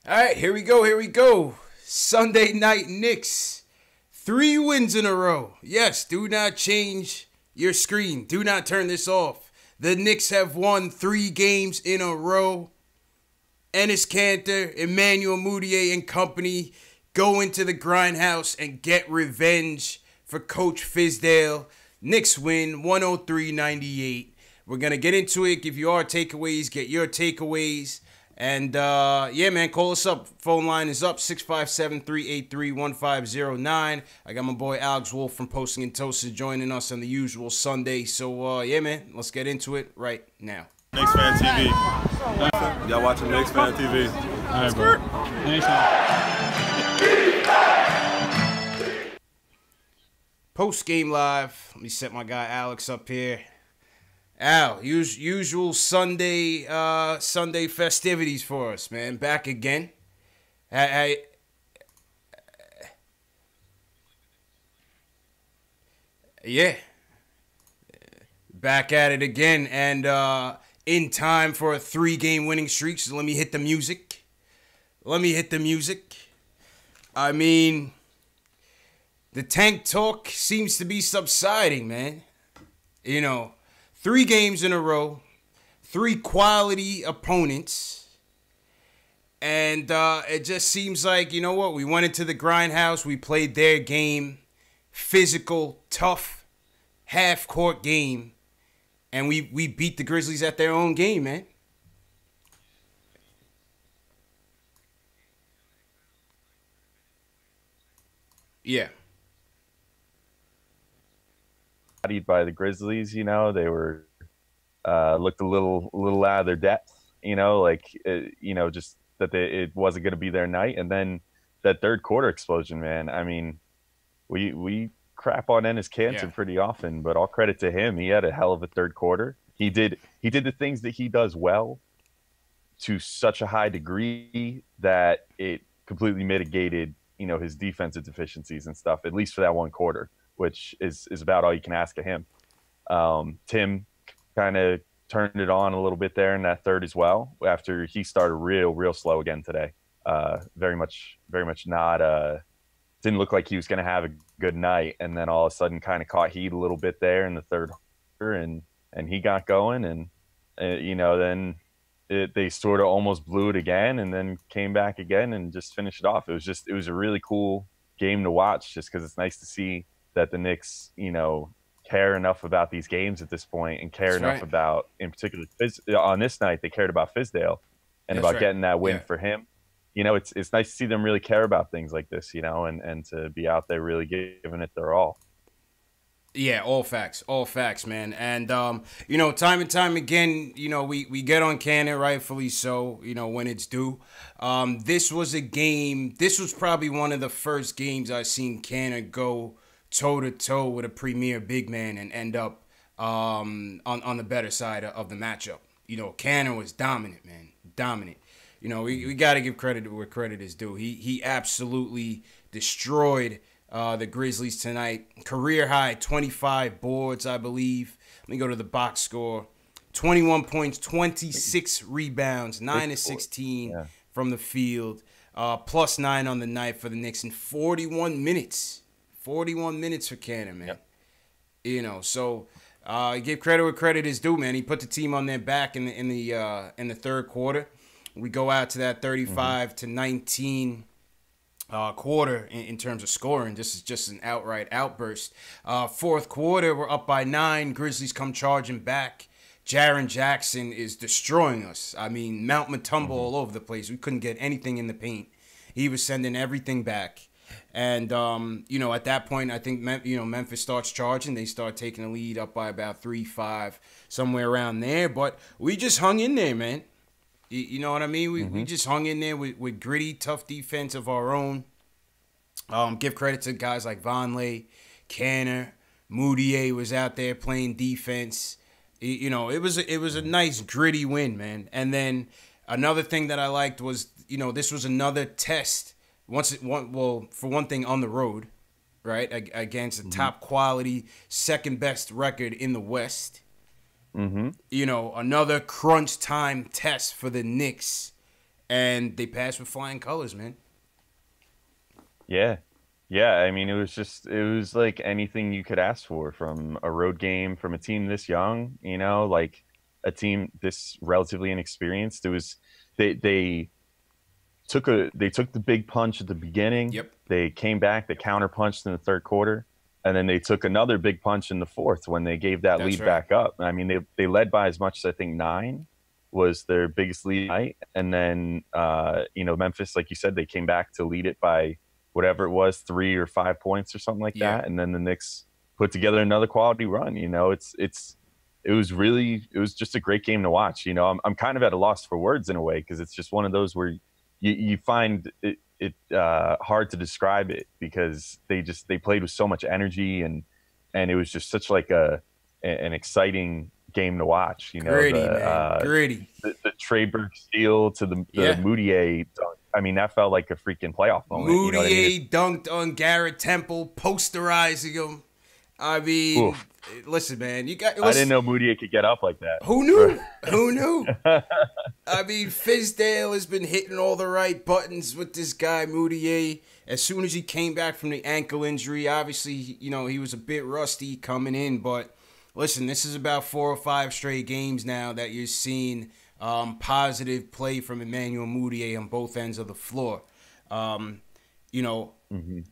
All right, here we go. Here we go. Sunday night Knicks. 3 wins in a row. Yes, do not change your screen. Do not turn this off. The Knicks have won 3 games in a row. Enes Kanter, Emmanuel Mudiay, and company go into the grindhouse and get revenge for Coach Fizdale. Knicks win 103-98. We're going to get into it. Give you our takeaways. Get your takeaways. And, yeah, man, call us up. Phone line is up, 657-383-1509. I got my boy Alex Wolf from Posting and Toasted joining us on the usual Sunday. So, yeah, man, let's get into it right now. Knicks Fan TV. Y'all watching Knicks Fan TV. All right, bro. Post-game live. Let me set my guy Alex up here. Al, usual Sunday festivities for us, man. Back again. Yeah. Back at it again, and in time for a 3-game winning streak. So let me hit the music. I mean, the tank talk seems to be subsiding, man. You know, 3 games in a row, 3 quality opponents, and it just seems like, you know what, we went into the grindhouse, we played their game, physical, tough, half-court game, and we beat the Grizzlies at their own game, man. Yeah. By the Grizzlies, you know, they were looked a little out of their depth, you know, like just that it wasn't going to be their night. And then that third quarter explosion, man. I mean, we crap on Enes Kanter pretty often, but all credit to him. He had a hell of a third quarter. He did the things that he does well to such a high degree that it completely mitigated, you know, his defensive deficiencies and stuff, at least for that one quarter, which is about all you can ask of him. Tim kind of turned it on a little bit there in that third as well, after he started real slow again today. Very much not, didn't look like he was going to have a good night. And then all of a sudden kind of caught heat a little bit there in the third quarter, and he got going, and, you know, then they sort of almost blew it again and then came back again and just finished it off. It was a really cool game to watch, just because it's nice to see that the Knicks, you know, care enough about these games at this point, and care enough about, in particular, on this night, they cared about Fizdale and about getting that win for him. You know, it's nice to see them really care about things like this, you know, and to be out there really giving it their all. Yeah, all facts, man. And, you know, time and time again, you know, we get on Kanter, rightfully so, you know, when it's due. This was probably one of the first games I've seen Kanter go toe-to-toe with a premier big man and end up on the better side of the matchup. You know, Kanter was dominant, man. Dominant. You know, we got to give credit where credit is due. He absolutely destroyed the Grizzlies tonight. Career high, 25 boards, I believe. Let me go to the box score. 21 points, 26 rebounds, 9 of 16 from the field. Plus 9 on the night for the Knicks in 41 minutes. 41 minutes for Kanter, man. Yep. You know, so give credit where credit is due, man. He put the team on their back in the third quarter. We go out to that 35-19 quarter in terms of scoring. This is just an outright outburst. Fourth quarter, we're up by 9. Grizzlies come charging back. Jaren Jackson is destroying us. I mean, Mount Matumbo all over the place. We couldn't get anything in the paint. He was sending everything back. And, you know, at that point, I think, Memphis starts charging. They start taking the lead up by about 3-5, somewhere around there. But we just hung in there, man. You know what I mean? We just hung in there with gritty, tough defense of our own. Give credit to guys like Vonleh, Kanter, Mudiay was out there playing defense. You know, it was a nice, gritty win, man. And then another thing that I liked was, you know, this was another test. For one thing, on the road, right, against a top quality, second best record in the West. You know, another crunch time test for the Knicks and they passed with flying colors, man. Yeah. Yeah, I mean, it was like anything you could ask for from a road game, from a team this young, you know, like a team this relatively inexperienced. It was they they took the big punch at the beginning. Yep. They came back, they counterpunched in the third quarter, and then they took another big punch in the fourth when they gave that lead back up. I mean, they led by as much as I think 9 was their biggest lead night, and then you know, Memphis, like you said, they came back to lead it by whatever it was, 3 or 5 points or something like that, and then the Knicks put together another quality run. You know, it was just a great game to watch. You know, I'm kind of at a loss for words in a way, because it's just one of those where you find it hard to describe it, because they played with so much energy, and it was just such like an exciting game to watch. You know, gritty. The Trey Burke steal to the Moutier dunk. I mean, that felt like a freaking playoff moment. Moutier, you know what I mean? dunked on Garrett Temple, posterizing him. I mean, oof. Listen, man, I didn't know Moutier could get up like that. Who knew? Who knew? I mean, Fizdale has been hitting all the right buttons with this guy, Moutier. As soon as he came back from the ankle injury, obviously, you know, he was a bit rusty coming in. But listen, this is about 4 or 5 straight games now that you're seeing positive play from Emmanuel Moutier on both ends of the floor. You know,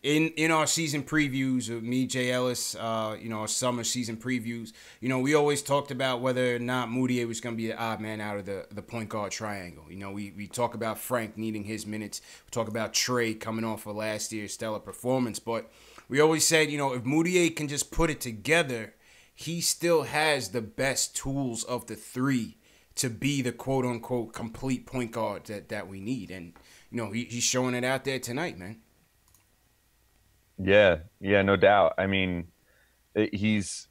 in our season previews, me, Jay Ellis, you know, our summer season previews, you know, we always talked about whether or not Moutier was going to be the odd man out of the point guard triangle. You know, we talk about Frank needing his minutes. We talk about Trey coming off of last year's stellar performance. But we always said, you know, if Moutier can just put it together, he still has the best tools of the 3 to be the quote-unquote complete point guard that we need. And, you know, he's showing it out there tonight, man. Yeah, no doubt. I mean, he's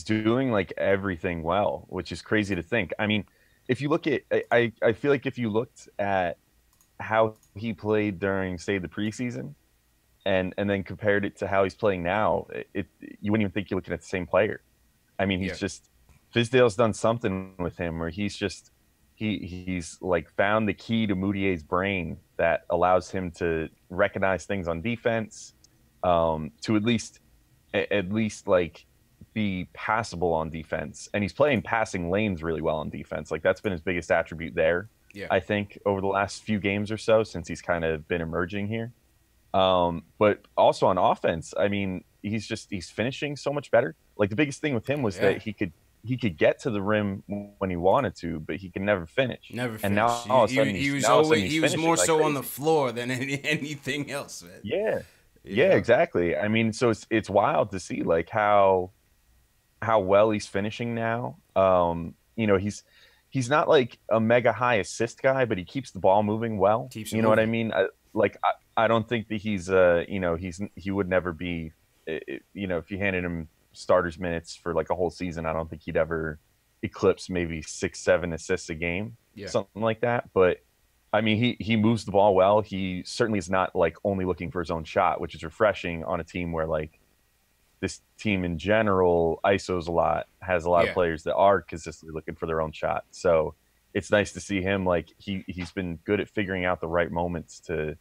doing like everything well, which is crazy to think. I mean, if you look at, I feel like if you looked at how he played during, say, the preseason, and then compared it to how he's playing now, you wouldn't even think you're looking at the same player. I mean, he's just, Fizdale's done something with him where he's just, he's like found the key to Moutier's brain that allows him to recognize things on defense, to at least like be passable on defense. And he's playing passing lanes really well on defense. Like, that's been his biggest attribute there, I think, over the last few games or so, since he's kind of been emerging here. But also on offense, I mean, he's finishing so much better. Like, the biggest thing with him was that he could get to the rim when he wanted to, but he could never finish. And now all of a sudden he was more so like on the floor than anything else, man. Yeah, exactly. I mean, so it's wild to see like how well he's finishing now. You know, he's not like a mega high assist guy, but he keeps the ball moving well. You know what I mean? I don't think that he's you know, he would never be, you know, if you handed him starters minutes for like a whole season, I don't think he'd ever eclipse maybe 6-7 assists a game, something like that. But I mean, he moves the ball well. He certainly is not like only looking for his own shot, which is refreshing on a team where like this team in general ISOs a lot, has a lot of players that are consistently looking for their own shot. So it's nice to see him, like he's been good at figuring out the right moments to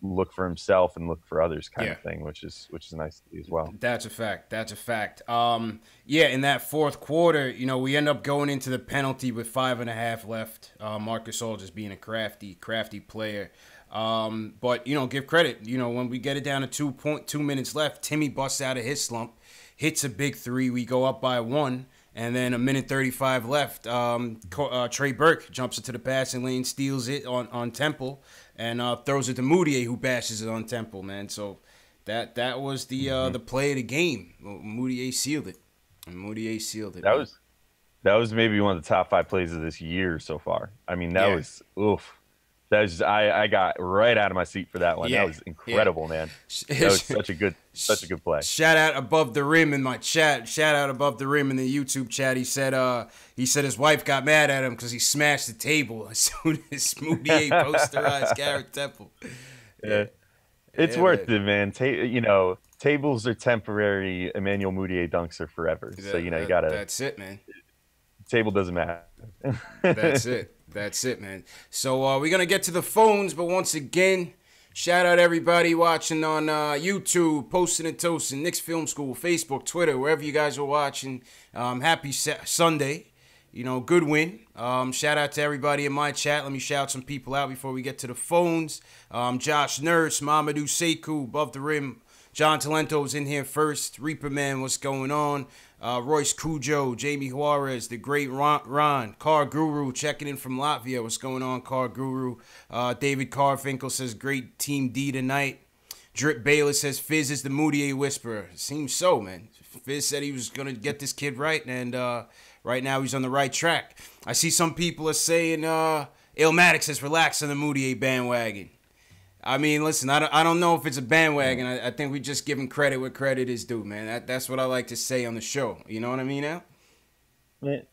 look for himself and look for others, kind of thing, which is nice to see as well. That's a fact. In that fourth quarter, you know, we end up going into the penalty with 5.5 left. Marcus All just being a crafty player. But, you know, give credit. You know, when we get it down to 2 minutes left, Timmy busts out of his slump, hits a big 3. We go up by 1. And then 1:35 left. Trey Burke jumps into the passing lane, steals it on Temple, and throws it to Moutier, who bashes it on Temple, man. So that was the play of the game. Moutier sealed it. That was maybe one of the top 5 plays of this year so far. I mean, that was oof. That was I got right out of my seat for that one. That was incredible, man. That was such a good play. Shout out Above the Rim in my chat. Shout out Above the Rim in the YouTube chat. He said his wife got mad at him because he smashed the table as soon as Moutier posterized Garrett Temple. It's worth it, man. You know, tables are temporary. Emmanuel Moutier dunks are forever. So you know, you gotta. That's it, man. Table doesn't matter. That's it. That's it, man. So we're gonna get to the phones, but once again, shout out everybody watching on YouTube, Posting and Toasting, Knicks Film School, Facebook, Twitter, wherever you guys are watching. Happy Sunday. You know, good win. Shout out to everybody in my chat. Let me shout some people out before we get to the phones. Josh Nurse, Mamadou Sekou, Above the Rim. John Talento's in here first. Reaper Man, what's going on? Royce Cujo, Jamie Juarez, the great Ron. Car Guru checking in from Latvia. What's going on, Car Guru? David Carfinkel says, great Team D tonight. Drip Bayless says, Fizz is the Moutier whisperer. Seems so, man. Fizz said he was going to get this kid right, and right now he's on the right track. I see some people are saying Illmatic says, relax on the Moutier bandwagon. I mean, listen, I don't know if it's a bandwagon. I think we just give him credit where credit is due, man. That's what I like to say on the show. You know what I mean, Al? Man,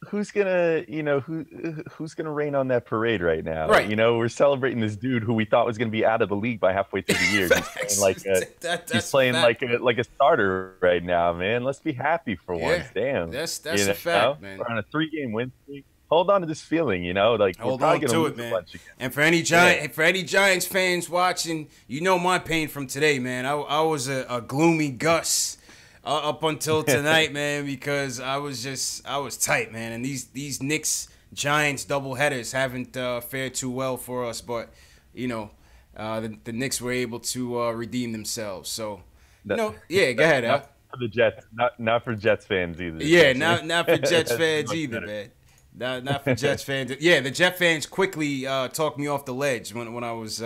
who's gonna rain on that parade right now? Right. You know, we're celebrating this dude who we thought was gonna be out of the league by halfway through the year. He's playing like a starter right now, man. Let's be happy for once. Damn. That's a fact, man. We're on a 3-game win streak. Hold on to this feeling, you know, like hold on to it, man. And for any Giants fans watching, you know my pain from today, man. I was a gloomy Gus up until tonight, man, because I was tight, man. And these Knicks Giants doubleheaders haven't fared too well for us, but you know, the Knicks were able to redeem themselves. So, go ahead, Al. For the Jets, not for Jets fans either. Yeah, not for Jets fans either, man. Not for Jets fans. Yeah, the Jet fans quickly talked me off the ledge when I was,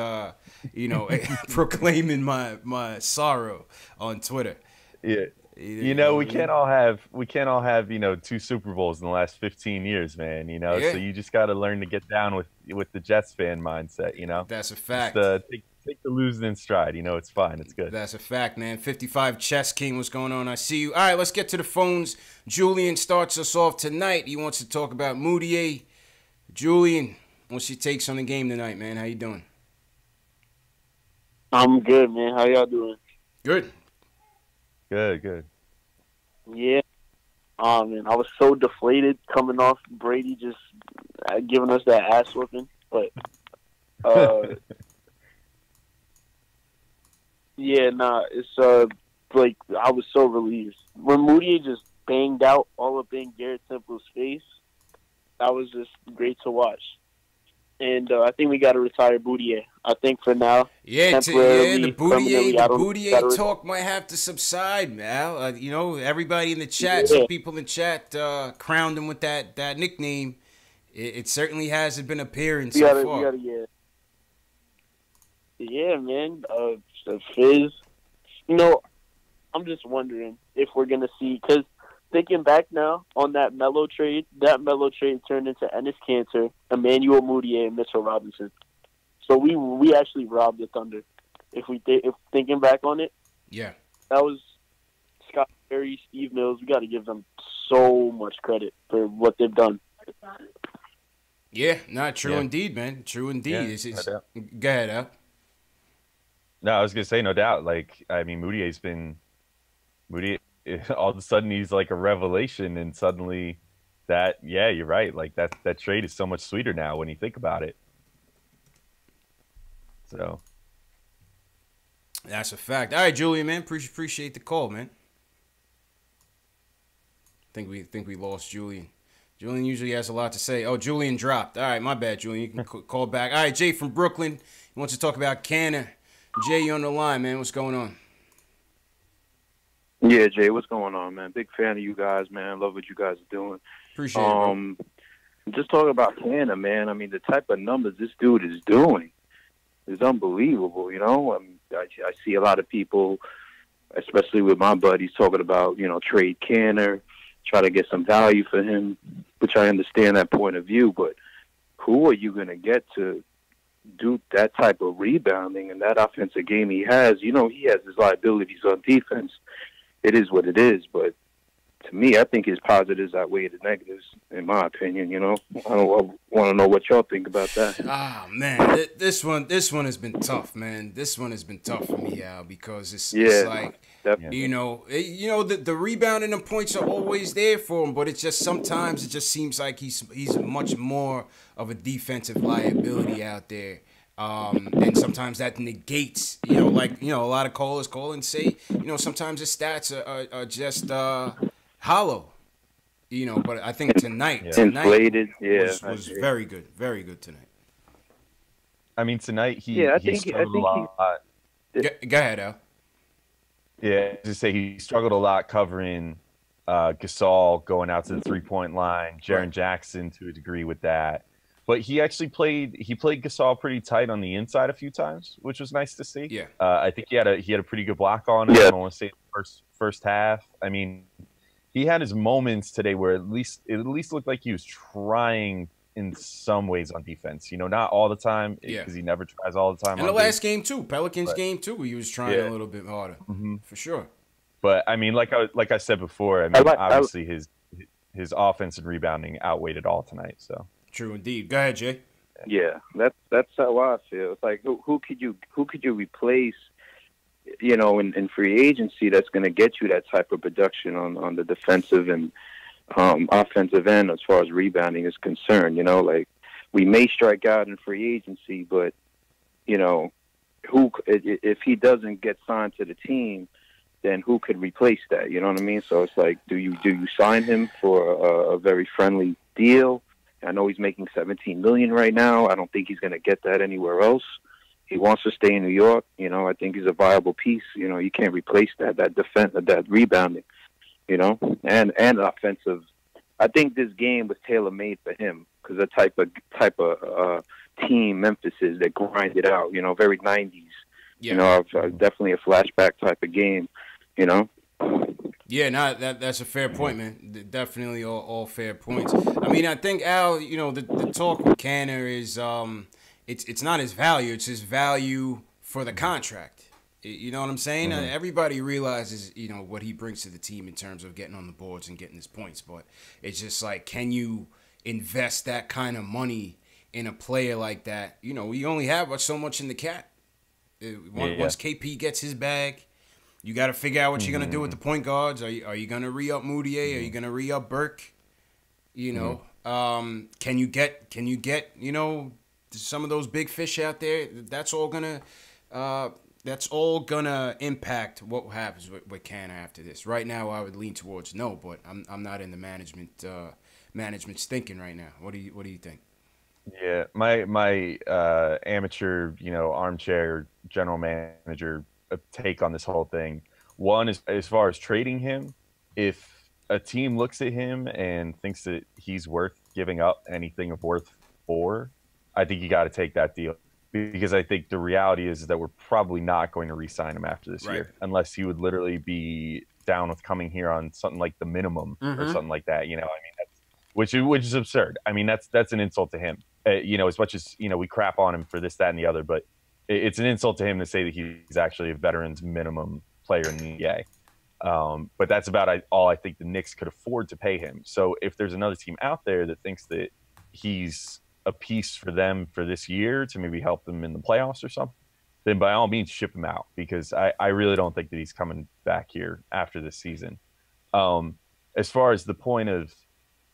proclaiming my sorrow on Twitter. Yeah, you know we can't all have 2 Super Bowls in the last 15 years, man. You know, yeah. So you just got to learn to get down with the Jets fan mindset. You know, that's a fact. Just, take the losing in stride. You know, it's fine. It's good. That's a fact, man. 55 Chess King, what's going on? I see you. All right, let's get to the phones. Julian starts us off tonight. He wants to talk about Moutier. Julian, what's your takes on the game tonight, man? How you doing? I'm good, man. How y'all doing? Good. Good. Yeah. Man, I was so deflated coming off Brady just giving us that ass whooping, but yeah, it's like I was so relieved when Moutier just banged out all up in Garrett Temple's face. That was just great to watch, and I think we got to retire Moutier. I think for now, the Moutier talk might have to subside, Mal. You know, everybody in the chat, some people in the chat crowned him with that nickname. It certainly hasn't been appearing so far. Yeah, man. Fizz. You know, I'm just wondering if we're going to see, because thinking back now on that Melo trade turned into Enes Kanter, Emmanuel Moutier, and Mitchell Robinson. So we actually robbed the Thunder. If thinking back on it, yeah, that was Scott Perry, Steve Mills. We got to give them so much credit for what they've done. Yeah, not true indeed, man. True indeed. Yeah, go ahead, Al. No, I was gonna say no doubt. Like, I mean, Moutier, all of a sudden he's like a revelation, and suddenly you're right. Like that trade is so much sweeter now when you think about it. So that's a fact. All right, Julian, man, appreciate the call, man. Think we lost Julian. Julian usually has a lot to say. Oh, Julian dropped. All right, my bad, Julian. You can call back. All right, Jay from Brooklyn. He wants to talk about Canner. Jay, you on the line, man. What's going on? Yeah, Jay, what's going on, man? Big fan of you guys, man. Love what you guys are doing. Appreciate it, bro. Just talking about Canner, man. I mean, the type of numbers this dude is doing is unbelievable, you know? I see a lot of people, especially with my buddies, talking about, trade Canner, try to get some value for him, which I understand that point of view, but who are you going to get to do that type of rebounding and that offensive game he has? He has his liabilities on defense. It is what it is, but to me, I think his positives outweigh the negatives, in my opinion. You know, I want to know what y'all think about that. Ah man, this one has been tough, man. This one has been tough for me, Al, because it's like definitely. the rebounding and points are always there for him, but it's just sometimes it just seems like he's much more of a defensive liability out there. And sometimes that negates, a lot of callers call and say, sometimes his stats are just hollow, but I think tonight Inflated, was very good tonight. I mean, tonight he struggled a lot. Go ahead, Al. Yeah, to say he struggled a lot covering Gasol going out to the 3-point line, Jaren Jackson to a degree with that. But he actually played Gasol pretty tight on the inside a few times, which was nice to see. Yeah. I think he had a pretty good block on him. Yeah. I want to say first half. I mean, he had his moments today where it at least looked like he was trying in some ways on defense. Not all the time because he never tries all the time. And the last game too, Pelicans game too, he was trying a little bit harder for sure. But I mean, like I said before, I mean, obviously his offense and rebounding outweighed it all tonight. So. True indeed. Go ahead, Jay. Yeah, that's how I feel. It's like who could you replace, in free agency that's going to get you that type of production on the defensive and offensive end as far as rebounding is concerned. Like we may strike out in free agency, but who if he doesn't get signed to the team, then who could replace that? You know what I mean? So it's like, do you sign him for a very friendly deal? I know he's making $17 million right now. I don't think he's going to get that anywhere else. He wants to stay in New York. I think he's a viable piece. You can't replace that defense, that rebounding. And offensive. I think this game was tailor made for him because the type of team Memphis is that grind it out. Very 90s. Yeah. Definitely a flashback type of game. Yeah, that's a fair point, man. Definitely all fair points. I mean, I think Al, the talk with Canner is it's not his value, it's his value for the contract. You know what I'm saying? Mm-hmm. Everybody realizes, what he brings to the team in terms of getting on the boards and getting his points, but it's just like, can you invest that kind of money in a player like that? We only have so much in the cap. Once KP gets his bag, you got to figure out what you're gonna do with the point guards. Are you gonna re-up Moutier? Are you gonna re-up Burke? Can you get some of those big fish out there? That's all gonna impact what happens with Canner after this. Right now, I would lean towards no, but I'm not in the management's thinking right now. What do you think? Yeah, my amateur armchair general manager take on this whole thing. One is, as far as trading him, if a team looks at him and thinks that he's worth giving up anything of worth for, I think you got to take that deal, because I think the reality is that we're probably not going to re-sign him after this year, unless he would literally be down with coming here on something like the minimum or something like that. I mean, which is absurd. I mean, that's an insult to him. As much as we crap on him for this, that, and the other, but it's an insult to him to say that he's actually a veteran's minimum player in the NBA. But that's about all I think the Knicks could afford to pay him. So if there's another team out there that thinks that he's a piece for them for this year to maybe help them in the playoffs or something, then by all means ship him out, because I really don't think that he's coming back here after this season. As far as the point of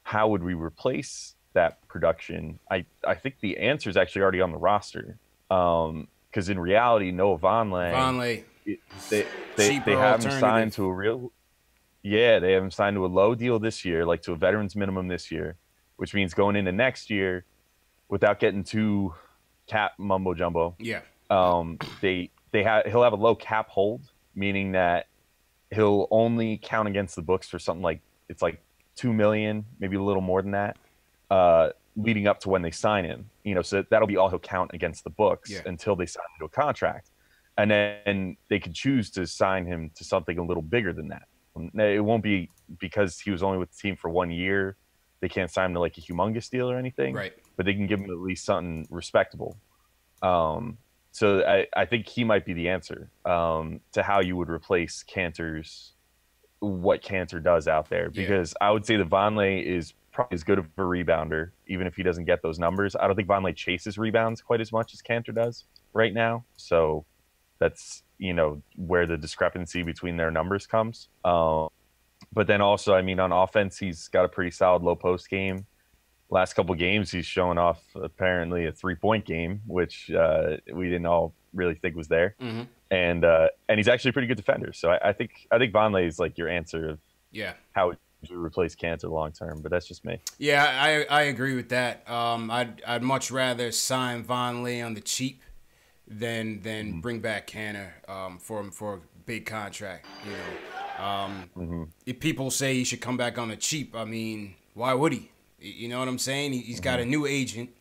how would we replace that production, I think the answer is actually already on the roster. Because in reality, Noah Vonleh, they have him signed to they have him signed to a low deal this year, like to a veteran's minimum this year, which means going into next year, without getting too cap mumbo jumbo. Yeah. He'll have a low cap hold, meaning that he'll only count against the books for something like $2 million, maybe a little more than that, leading up to when they sign him. So that'll be all he'll count against the books until they sign him to a contract. And then they could choose to sign him to something a little bigger than that. It won't be because he was only with the team for 1 year. They can't sign him to like a humongous deal or anything, right? But they can give him at least something respectable. So I think he might be the answer to how you would replace Cantor's what Cantor does out there, because I would say that Vonleh is probably as good of a rebounder, even if he doesn't get those numbers. I don't think Vonleh chases rebounds quite as much as Cantor does right now. So that's, where the discrepancy between their numbers comes. But then also, I mean, on offense, he's got a pretty solid low post game. Last couple games, he's showing off apparently a 3-point game, which we didn't all really think was there. Mm-hmm. And he's actually a pretty good defender. So I think Vonleh is like your answer of how to replace Cantor long term. But that's just me. Yeah, I agree with that. I'd much rather sign Vonleh on the cheap than bring back Cantor for a big contract. If people say he should come back on the cheap, I mean, why would he? You know what I'm saying? He's got a new agent.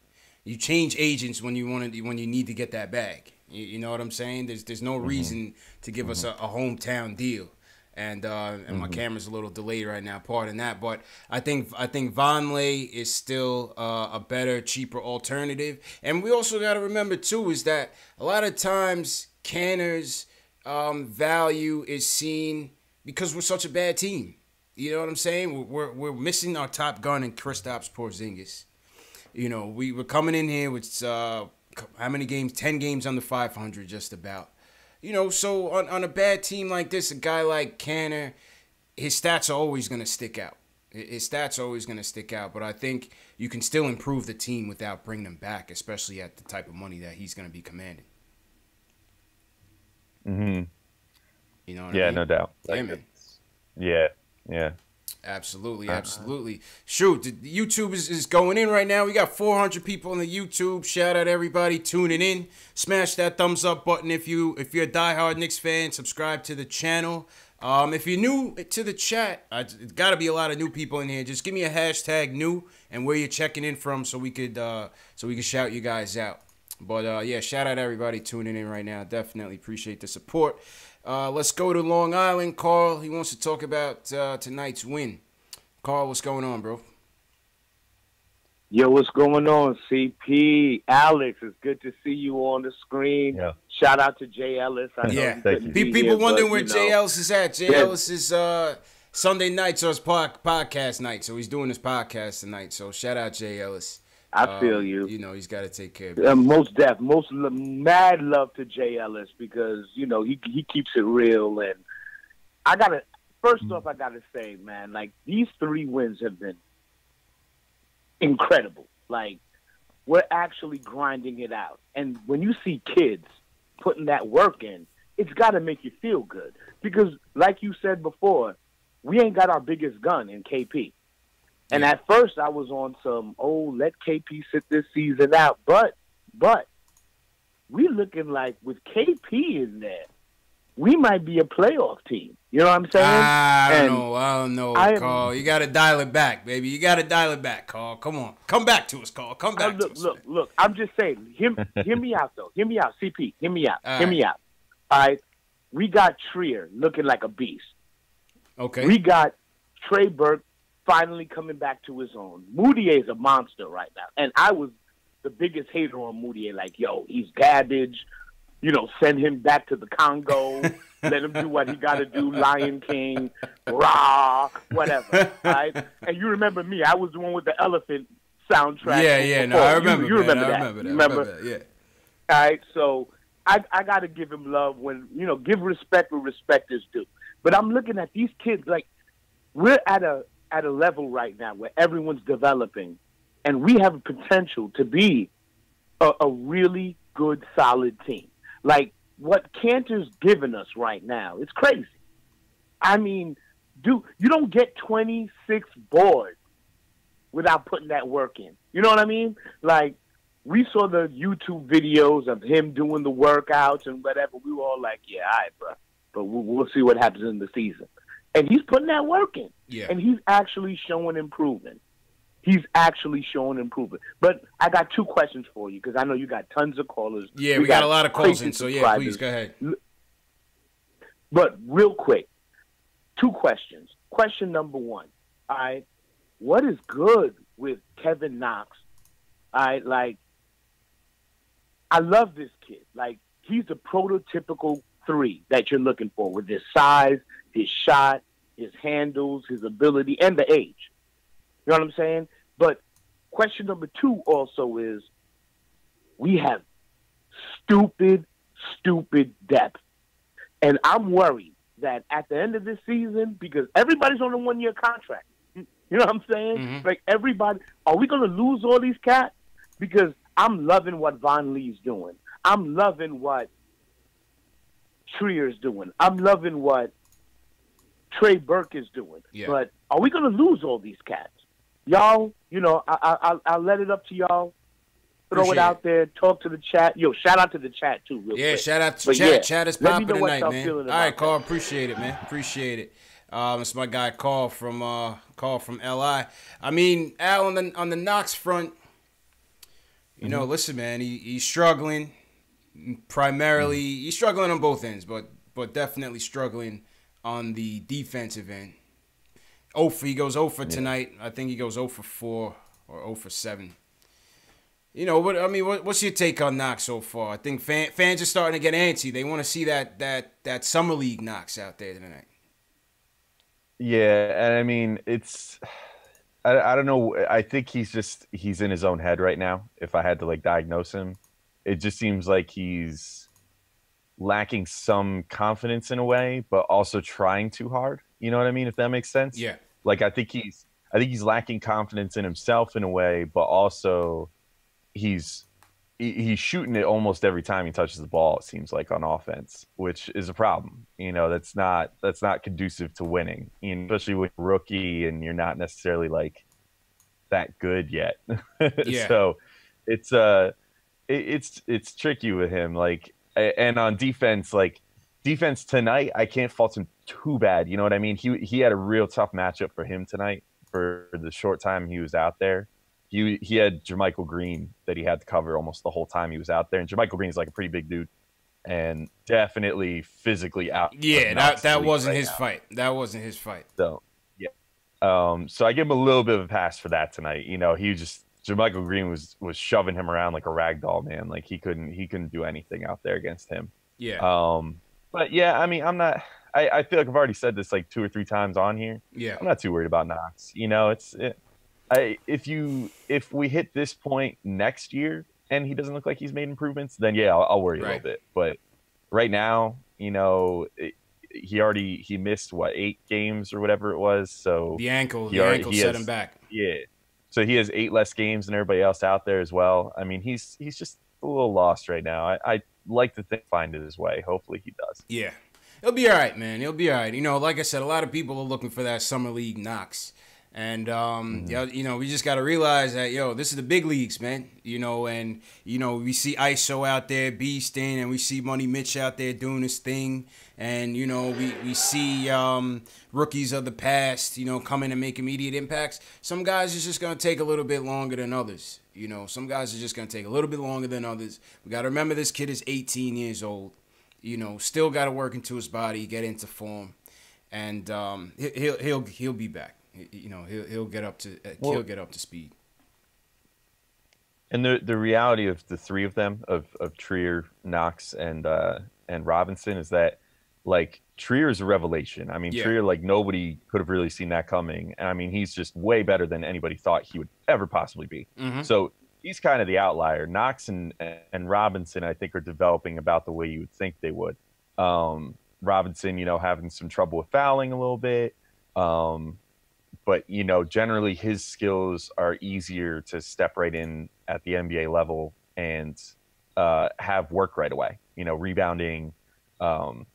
You change agents when you need to get that bag. You know what I'm saying? There's no reason to give us a hometown deal. And my camera's a little delayed right now. Pardon that, but I think Vonleh is still a better, cheaper alternative. And we also got to remember too is that a lot of times Cantor's value is seen because we're such a bad team. You know what I'm saying? We're missing our top gun in Kristaps Porzingis. We were coming in here with how many games? 10 games under 500, just about. So on a bad team like this, a guy like Cantor, his stats are always going to stick out. But I think you can still improve the team without bringing him back, especially at the type of money that he's going to be commanding. Mm-hmm. You know what I mean? No doubt. Yeah, man. Yeah. Absolutely. Shoot, the YouTube is going in right now. We got 400 people on the YouTube. Shout out everybody tuning in. Smash that thumbs up button if you're a diehard Knicks fan. Subscribe to the channel. If you're new to the chat, it's got to be a lot of new people in here. Just give me a hashtag new and where you're checking in from, so we could shout you guys out. But shout out everybody tuning in right now. Definitely appreciate the support. Let's go to Long Island. Carl, he wants to talk about tonight's win. Carl, what's going on, bro? Yo, what's going on, CP? Alex, it's good to see you on the screen. Yeah. Shout out to Jay Ellis. I know thank you. People wondering where Jay Ellis is at. Jay Ellis is Sunday nights or his podcast night, so he's doing his podcast tonight. So shout out Jay Ellis. I feel you. He's got to take care of it. Most mad love to Jay Ellis because he keeps it real, and first off, I gotta say, man, like these 3 wins have been incredible. Like we're actually grinding it out, and when you see kids putting that work in, it's got to make you feel good because, like you said before, we ain't got our biggest gun in KP. And at first I was on some, let KP sit this season out. But we looking like with KP in there, we might be a playoff team. You know what I'm saying? I don't know, Carl. You got to dial it back, baby. You got to dial it back, Carl. Come on. Come back to us, Carl. Come back to us. Look. I'm just saying. Hear me out, though. Hear me out, CP. Hear me out. Hear me out. All right? We got Trier looking like a beast. Okay. We got Trey Burke finally coming back to his own. Moutier is a monster right now. And I was the biggest hater on Moutier. Like, yo, he's garbage. Send him back to the Congo. Let him do what he got to do. Lion King, rah, whatever. Right? And you remember me. I was the one with the elephant soundtrack. Yeah. No, I remember. You remember that. I remember that. Yeah. All right. So I got to give him love when, give respect where respect is due. But I'm looking at these kids like we're at a level right now where everyone's developing, and we have a potential to be a really good, solid team. Like what Cantor's given us right now, it's crazy. I mean, you don't get 26 boards without putting that work in. You know what I mean? Like we saw the YouTube videos of him doing the workouts and whatever. We were all like, yeah, all right, bro. But we'll see what happens in the season. And he's putting that work in. Yeah. And he's actually showing improvement. But I got 2 questions for you because I know you got tons of callers. Yeah, we got a lot of calls in, so yeah, please go ahead. But real quick, 2 questions. Question number 1, all right, what is good with Kevin Knox? All right, like, I love this kid. Like, he's the prototypical 3 that you're looking for with his size, his shot, his handles, his ability, and the age. You know what I'm saying? But question number 2 also is we have stupid depth. And I'm worried that at the end of this season, because everybody's on a 1-year contract, you know what I'm saying? Mm-hmm. Like, everybody, are we going to lose all these cats? Because I'm loving what Von Lee's doing. I'm loving what Trier's doing. I'm loving what Trey Burke is doing. Yeah. But are we going to lose all these cats? Y'all, you know, I'll let it up to y'all. Throw Appreciate it out there. Talk to the chat. Yo, shout out to the chat, too, real quick. Shout out to But chat. yeah, Chat is let me popping know what tonight, y'all man. feeling All right, about Carl. that. Appreciate it, man. Appreciate it. It's my guy Carl from LI. I mean, Al on the Knox front. You know, listen, man. He's struggling. Primarily, he's struggling on both ends, but definitely struggling on the defensive end. He goes 0 for tonight. I think he goes 0 for 4 or 0 for 7. You know, what's your take on Knox so far? I think fans are starting to get antsy. They want to see that summer league Knox out there tonight. Yeah, and I mean, I don't know. I think he's in his own head right now. If I had to diagnose him, it just seems like he's lacking some confidence in a way, but also trying too hard. You know what I mean? If that makes sense. Yeah. I think he's lacking confidence in himself in a way, but also he's shooting it almost every time he touches the ball, it seems like, on offense, which is a problem. You know, that's not conducive to winning, especially with rookie and you're not necessarily that good yet. Yeah. So it's tricky with him. And on defense, defense tonight, I can't fault him too bad. You know what I mean? He had a real tough matchup for him tonight for the short time he was out there. He had Jermichael Green that he had to cover almost the whole time he was out there. And Jermichael Green is a pretty big dude and definitely physically out. Yeah, that wasn't his fight. That wasn't his fight. So, yeah. So I give him a little bit of a pass for that tonight. You know, Jermichael Green was shoving him around like a rag doll, man. He couldn't do anything out there against him. Yeah. But yeah, I mean, I feel like I've already said this 2 or 3 times on here. Yeah. I'm not too worried about Knox. You know, if we hit this point next year and he doesn't look like he's made improvements, then yeah, I'll worry a little bit. But right now, you know, he missed 8 games or whatever it was. So the ankle set him back. Yeah. So he has 8 less games than everybody else out there as well. I mean, he's just a little lost right now. I like to find it his way. Hopefully he does. Yeah. He'll be all right, man. He'll be all right. You know, like I said, a lot of people are looking for that summer league Knox. And, you know, we just got to realize that, this is the big leagues, man. You know, and, we see ISO out there beasting, and we see Money Mitch out there doing his thing. And, we see rookies of the past, come in and make immediate impacts. Some guys is just going to take a little bit longer than others. Some guys are just going to take a little bit longer than others. We got to remember this kid is 18 years old. Still got to work into his body, get into form. And he'll be back. He'll get up to speed. And the reality of the 3 of them, of Trier, Knox, and Robinson, is that Trier is a revelation. I mean, yeah. Trier, nobody could have really seen that coming. And I mean, he's just way better than anybody thought he would ever possibly be. Mm-hmm. So he's kind of the outlier. Knox and Robinson, I think, are developing about the way you would think they would. Robinson, having some trouble with fouling a little bit. But, generally his skills are easier to step right in at the NBA level and have work right away. Rebounding,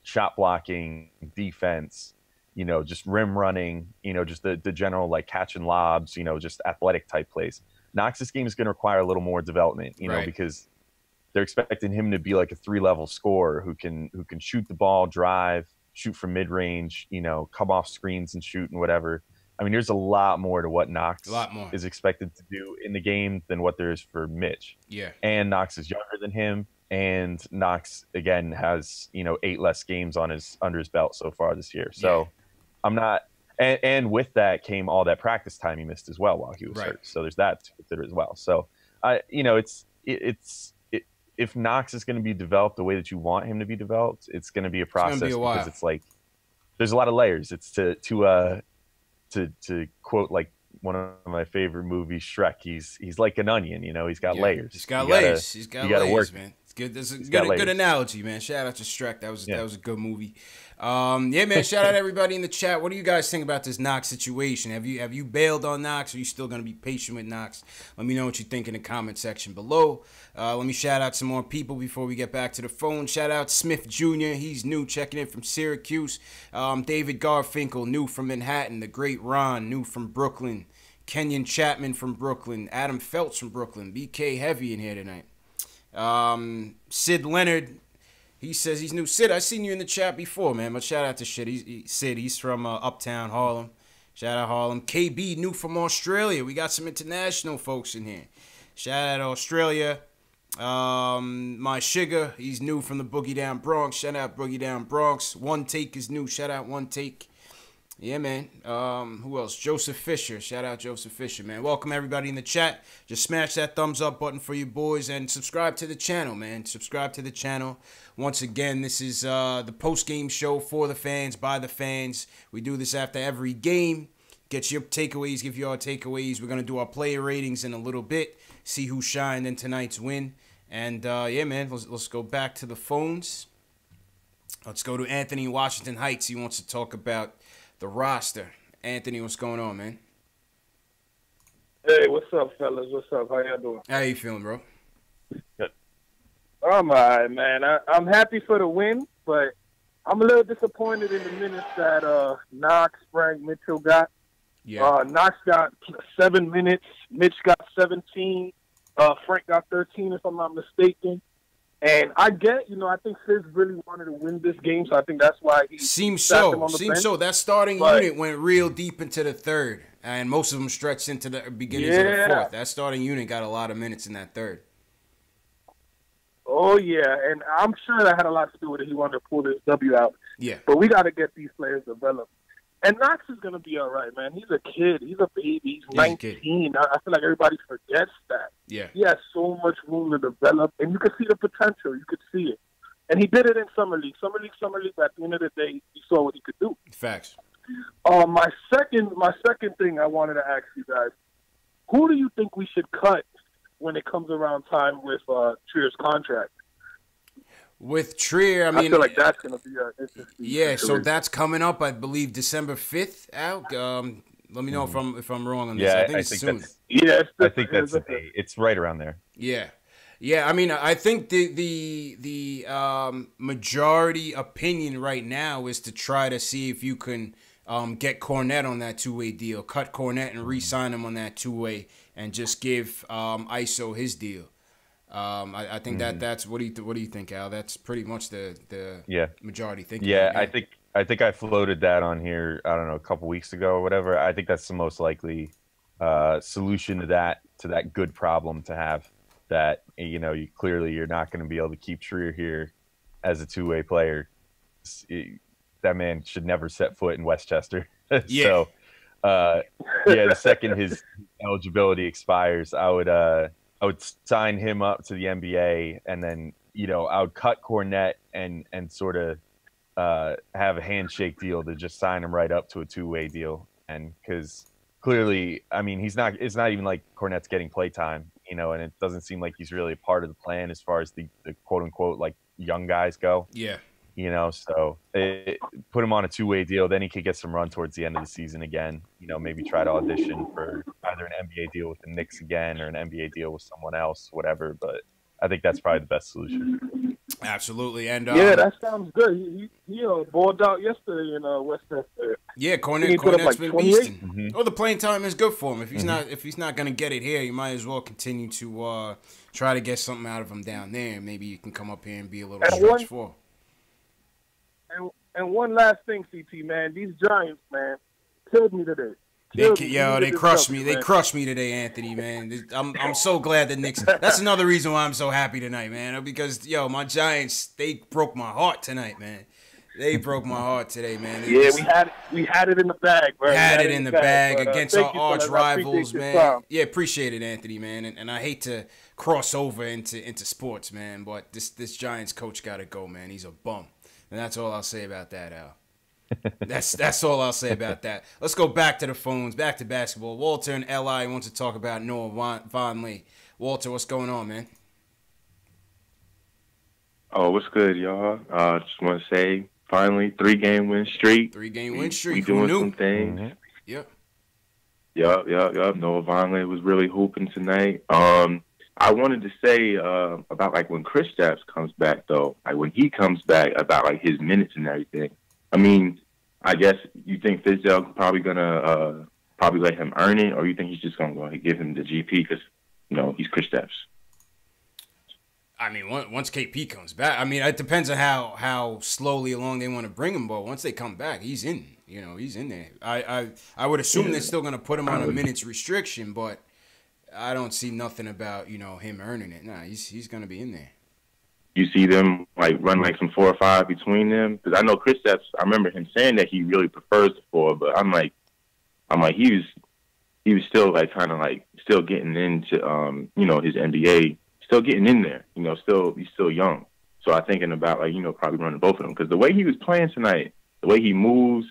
shot blocking, defense, just rim running, just the general catching lobs, just athletic type plays. Knox's game is going to require a little more development, right. Because they're expecting him to be a 3-level scorer who can shoot the ball, drive, shoot from mid range, come off screens and shoot and whatever. I mean, there's a lot more to what Knox is expected to do in the game than what there is for Mitch. Yeah. And Knox is younger than him. And Knox, again, has, 8 less games under his belt so far this year. So yeah. I'm not – and with that came all that practice time he missed as well while he was hurt. So there's that to consider as well. So, if Knox is going to be developed the way that you want him to be developed, it's going to be a process because it's there's a lot of layers. It's to quote like one of my favorite movies, Shrek. He's like an onion, you know. He's got layers. He's got layers. He's got layers, work. man. It's good. That's a good analogy, man. Shout out to Shrek. That was a good movie. Yeah, man. Shout out everybody in the chat. What do you guys think about this Knox situation? Have you bailed on Knox? Or are you still gonna be patient with Knox? Let me know what you think in the comment section below. Let me shout out some more people before we get back to the phone. Shout out Smith Jr. He's new, checking in from Syracuse. David Garfinkel, new from Manhattan. The Great Ron, new from Brooklyn. Kenyon Chapman from Brooklyn. Adam Feltz from Brooklyn. BK Heavy in here tonight. Sid Leonard, he says he's new. Sid, I seen you in the chat before, man. But shout out to Sid. He's from Uptown Harlem. Shout out Harlem. KB, new from Australia. We got some international folks in here. Shout out Australia. My Sugar, he's new from the Boogie Down Bronx. Shout out Boogie Down Bronx. One Take is new. Shout out One Take. Yeah, man. Who else? Joseph Fisher. Shout out Joseph Fisher, man. Welcome everybody in the chat. Just smash that thumbs up button for you boys and subscribe to the channel, man. Subscribe to the channel. Once again, this is the post-game show for the fans, by the fans. We do this after every game. Get your takeaways, give you our takeaways. We're going to do our player ratings in a little bit. See who shined in tonight's win. And, yeah, man, let's go back to the phones. Let's go to Anthony in Washington Heights. He wants to talk about the roster. Anthony, what's going on, man? Hey, what's up, fellas? What's up? How y'all doing? How you feeling, bro? Good. I'm all right, man. I'm happy for the win, but I'm a little disappointed in the minutes that Knox, Frank, Mitchell got. Yeah. Knox got 7 minutes. Mitch got 17. Frank got 13, if I'm not mistaken. And I get, I think Fizz really wanted to win this game, so I think that's why he seems sat him on the so. bench. That starting unit went real deep into the third, and most of them stretched into the beginnings of the fourth. That starting unit got a lot of minutes in that third. Oh, yeah, and I'm sure that had a lot to do with it. He wanted to pull this W out. Yeah. But we got to get these players developed. And Knox is going to be all right, man. He's a kid. He's a baby. He's 19. I feel like everybody forgets that. Yeah. He has so much room to develop, and you can see the potential. You could see it. And he did it in Summer League. Summer League, at the end of the day, you saw what he could do. Facts. My second thing I wanted to ask you guys, who do you think we should cut when it comes around time with Trier's contract? With Trier, I yeah, situation. so that's coming up, I believe, December 5th out. Let me know if I'm wrong on this. Yeah, I think it's soon. I think that's the date. It's right around there. Yeah. Yeah, I mean, I think the majority opinion right now is to try to see if you can get Cornette on that two-way deal, cut Cornette and re-sign him on that two-way, and just give ISO his deal. I think that's what do you think, Al? That's pretty much the majority thinking. Yeah, right. I think I floated that on here, I don't know, a couple weeks ago or whatever. I think that's the most likely solution to that good problem to have. That you're not going to be able to keep Trier here as a two-way player. That man should never set foot in Westchester. Yeah. So the second his eligibility expires, I would sign him up to the NBA, and then I would cut Cornette and sort of have a handshake deal to just sign him right up to a two-way deal. And because clearly, I mean, it's not even like Cornette's getting playtime, and it doesn't seem like he's really a part of the plan as far as the quote unquote like young guys go. Yeah. So put him on a two-way deal. Then he could get some run towards the end of the season again. Maybe try to audition for either an NBA deal with the Knicks again or an NBA deal with someone else, whatever. But I think that's probably the best solution. Absolutely. And yeah, that sounds good. He balled out yesterday in Westchester. Yeah, Cornette's been beasting. Mm-hmm. Oh, the playing time is good for him. If he's not gonna get it here, you might as well continue to try to get something out of him down there, and maybe you can come up here and be a little stretch for. And one last thing, CT, man, these Giants, man, killed me today. They crushed me. They crushed me today, Anthony, man. I'm so glad the Knicks. That's another reason why I'm so happy tonight, man. Because my Giants, they broke my heart tonight, man. They broke my heart today, man. We had it in the bag, bro. Had it in the bag against our arch fellas. rivals, man. Yeah, appreciate it, Anthony, man. And I hate to cross over into sports, man, but this Giants coach got to go, man. He's a bum. And that's all I'll say about that, Al. That's all I'll say about that. Let's go back to the phones, back to basketball. Walter in LI wants to talk about Noah Vonleh. Walter, what's going on, man? Oh, what's good, y'all? Just want to say, finally, 3-game win streak. 3-game win streak. We doing some things. Mm-hmm. Yep. Yup. Noah Vonleh was really hooping tonight. I wanted to say about like when Kristaps comes back, though. Like when he comes back, about like his minutes and everything. I mean, I guess you think Fizdale probably gonna probably let him earn it, or you think he's just gonna go ahead and give him the GP because he's Kristaps. I mean, once KP comes back, I mean, it depends on how slowly along they want to bring him. But once they come back, he's in. He's in there. I would assume they're still gonna put him on a minutes restriction, but I don't see nothing about him earning it. Nah, he's gonna be in there. You see them like run like some 4 or 5 between them, because I know Kristaps. I remember him saying that he really prefers the 4, but I'm like he was still like kind of like still getting into his NBA, still getting in there. He's still young. So I'm thinking about like probably running both of them, because the way he was playing tonight, the way he moves,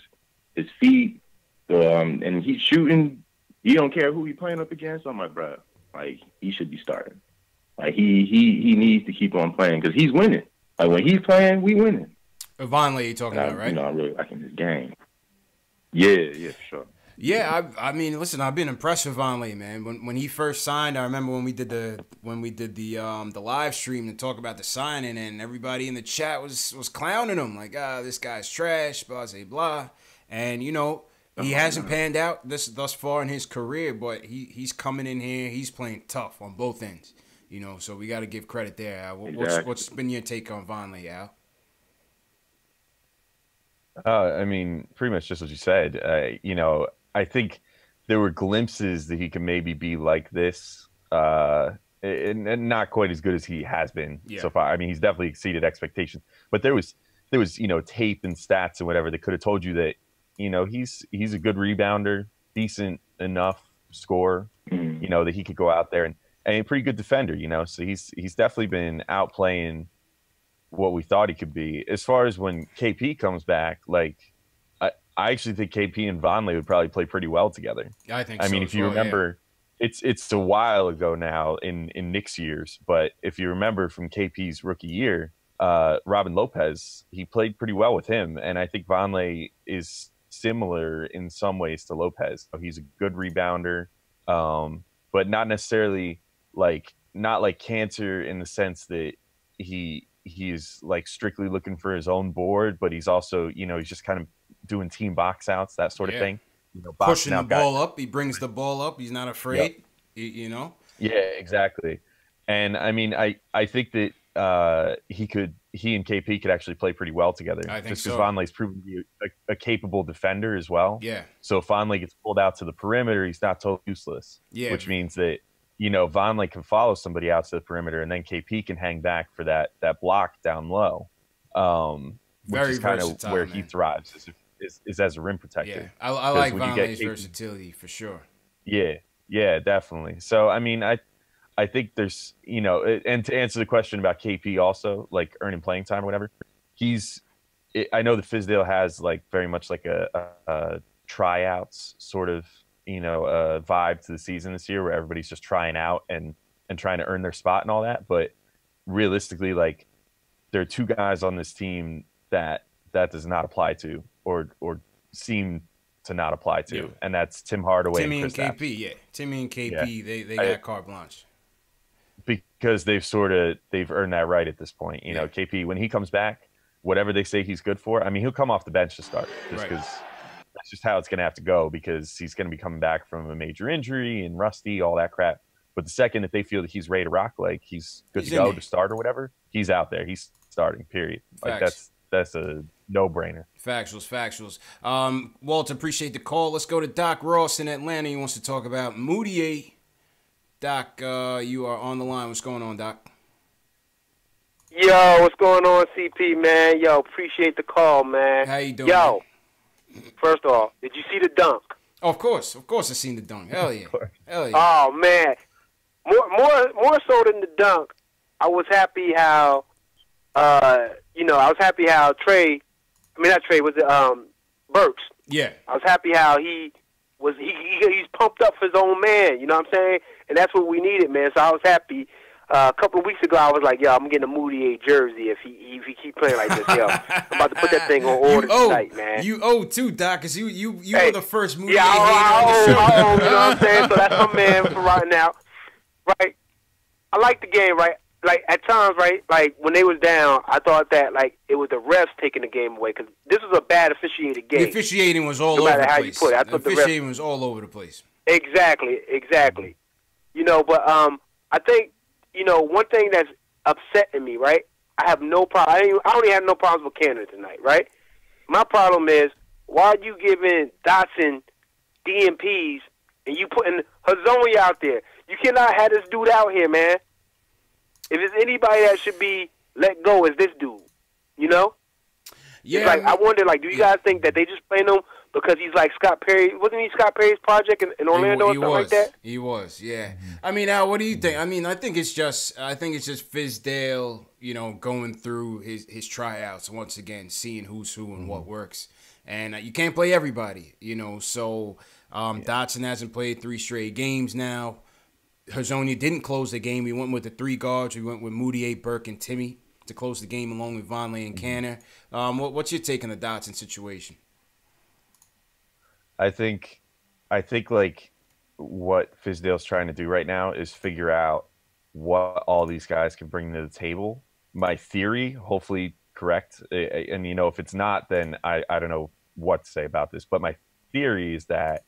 his feet, and he's shooting. He don't care who he playing up against. I'm like, bro, like he should be starting. Like he needs to keep on playing because he's winning. Like when he's playing, we winning. Vonleh, you talking about, right? I'm really liking this game. Yeah, for sure. Yeah, I mean, listen, I've been impressed with Vonleh, man. When he first signed, I remember when we did the live stream to talk about the signing, and everybody in the chat was clowning him like, this guy's trash, blah blah blah, and he hasn't panned out thus far in his career, but he's coming in here, he's playing tough on both ends. So we got to give credit there, Al. What's been your take on Vonleh, Al? I mean, pretty much just what you said. I think there were glimpses that he could maybe be like this, and not quite as good as he has been so far. I mean, he's definitely exceeded expectations, but there was tape and stats and whatever that could have told you that he's a good rebounder, decent enough scorer, that he could go out there and a pretty good defender, so he's definitely been outplaying what we thought he could be. As far as when KP comes back, like I actually think KP and Vonleh would probably play pretty well together. I think. I mean, if you remember, it's a while ago now in Knicks years, but if you remember from KP's rookie year, Robin Lopez, he played pretty well with him, and I think Vonleh is similar in some ways to Lopez. He's a good rebounder, but not necessarily not like Cantor in the sense that he's like strictly looking for his own board, but he's also he's just kind of doing team box outs, that sort of thing. Pushing the ball up, he brings the ball up. He's not afraid. Yep. Yeah, exactly. And I mean, I think that he and KP could actually play pretty well together. I think just so. because Vonleh's proven to be a capable defender as well. Yeah. So if Vonleh gets pulled out to the perimeter, he's not totally useless. Yeah. Which means that Vonleh can follow somebody out to the perimeter, and then KP can hang back for that block down low. Which Very is kind of where man. He thrives is as a rim protector. Yeah, I like Vonleh's versatility for sure. Yeah, definitely. So I mean, I think there's and to answer the question about KP also, like earning playing time or whatever, I know that Fizdale has like very much like a tryouts sort of vibe to the season this year, where everybody's just trying out and trying to earn their spot and all that. But realistically, like there are 2 guys on this team that does not apply to or seem to not apply to, and that's Tim Hardaway Timmy and KP. Yeah, Timmy and KP, they got carte blanche because they've earned that right at this point. KP, when he comes back, whatever they say he's good for, I mean, he'll come off the bench to start just because that's just how it's going to have to go, because he's going to be coming back from a major injury and rusty, all that crap. But the second that they feel that he's ready to rock, like he's good to go to start or whatever, he's out there. He's starting, period. Like that's a no-brainer. Factuals. Walter, appreciate the call. Let's go to Doc Ross in Atlanta. He wants to talk about Moutier. Doc, you are on the line. What's going on, Doc? Yo, what's going on, CP, man? Yo, appreciate the call, man. How you doing? Yo, first off, did you see the dunk? Oh, of course I seen the dunk. Hell yeah. Oh man, more so than the dunk, I was happy how, Trey. I mean, not Trey. Was it Burks. Yeah. I was happy how he's pumped up for his own man. You know what I'm saying? And that's what we needed, man. So I was happy. A couple of weeks ago, I was like, yo, I'm getting a Moutier jersey if he keep playing like this, yo. I'm about to put that thing on order tonight, man. You owe too, Doc, because you were the first Moutier hater on the show. I owe, you know what I'm saying? So that's my man for right now. Right? I like the game, right? Like, at times, right, like, when they was down, I thought that, like, it was the refs taking the game away, because this was a bad officiated game. The officiating was all no over the matter how place. You put it. I The thought officiating was all over the place. Exactly. You know, but I think, you know, one thing that's upsetting me, right? I have no problem. I only have no problems with Canada tonight, right? My problem is, why are you giving Dotson DMPs and you putting Hazonia out there? You cannot have this dude out here, man. If there's anybody that should be let go, is this dude. You know? Yeah. It's like, I wonder, like, do you guys think that they just playing him because he's like Scott Perry? Wasn't he Scott Perry's project in Orlando or something like that? He was, yeah. I mean, Al, what do you think? I mean, I think it's just Fizdale, you know, going through his tryouts once again, seeing who's who and what works. And you can't play everybody, you know. So Dotson hasn't played 3 straight games now. Hazonia didn't close the game. We went with the 3 guards. We went with Moutier, Burke, and Timmy to close the game along with Vonleh and Canner. What's your take on the Dotson situation? I think like what Fizdale's trying to do right now is figure out what all these guys can bring to the table. My theory, hopefully correct, and you know, if it's not, then I don't know what to say about this. But my theory is that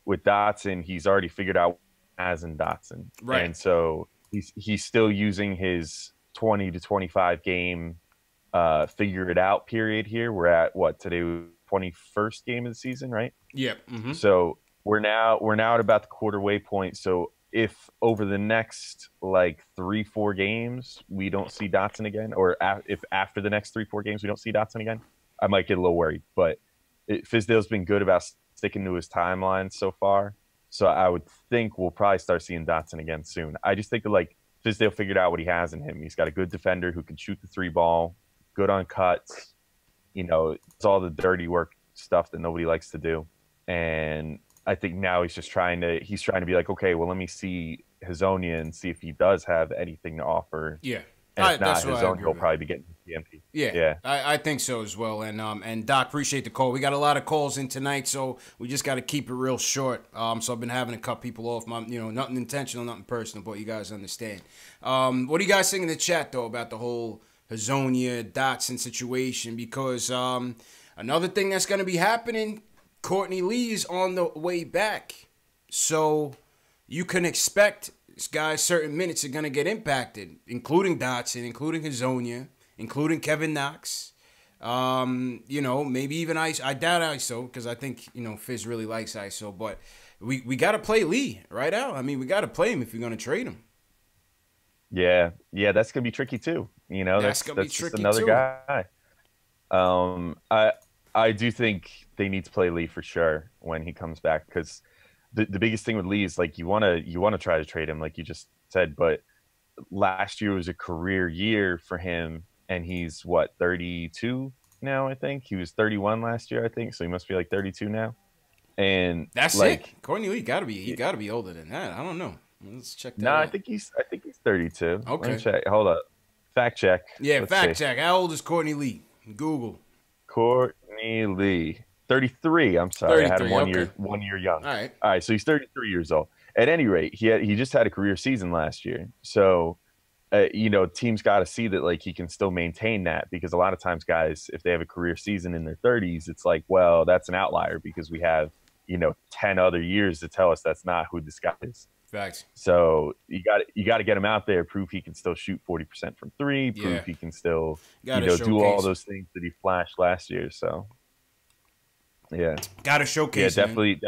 with Dotson, he's already figured out as in Dotson, right? And so he's still using his 20 to 25 game figure it out period here. We're at what today, 21st game of the season, right? Yeah. Mm-hmm. So we're now at about the quarter-way point. So if over the next like 3-4 games we don't see Dotson again, or if after the next 3-4 games we don't see Dotson again, I might get a little worried. But Fizdale's been good about sticking to his timeline so far. So I would think we'll probably start seeing Dotson again soon. I just think that like Fizdale figured out what he has in him. He's got a good defender who can shoot the 3 ball, good on cuts. You know, it's all the dirty work stuff that nobody likes to do. And I think now he's trying to be like, okay, well, let me see Hazonia and see if he does have anything to offer. Yeah. And if not, Hazonia will probably be getting the MP. Yeah. I think so as well. And Doc, appreciate the call. We got a lot of calls in tonight, so we just got to keep it real short. So I've been having to cut people off. Nothing intentional, nothing personal, but you guys understand. What do you guys think in the chat, though, about the whole Hazonia, Dotson situation? Because another thing that's going to be happening, Courtney Lee is on the way back. So you can expect this guy's certain minutes are going to get impacted, including Dotson, including Hazonia, including Kevin Knox. Maybe even ISO. I doubt ISO because I think, Fizz really likes ISO. But we got to play Lee, right, Al? I mean, we got to play him if you're going to trade him. Yeah, that's going to be tricky too. That's going to be tricky just another too. Guy. I do think they need to play Lee for sure when he comes back, because the biggest thing with Lee is like you want to try to trade him like you just said, but last year was a career year for him, and he's 32 now. I think he was 31 last year, I think, so he must be like 32 now. And that's like, it. Courtney Lee got to be older than that. I don't know. Let's check that. No, out. I think he's 32. Okay. Let me check. Hold up. Fact check. Yeah, Let's fact see. check. How old is Courtney Lee? Google. Courtney Lee, 33. I'm sorry, I had him 1 year young. All right. So he's 33 years old. At any rate, he just had a career season last year. So, teams got to see that like he can still maintain that, because a lot of times guys, if they have a career season in their 30s, it's like, well, that's an outlier because we have 10 other years to tell us that's not who this guy is. Facts. So you got to get him out there, prove he can still shoot 40% from 3, prove he can still do all those things that he flashed last year. So yeah, got to showcase. Yeah, definitely.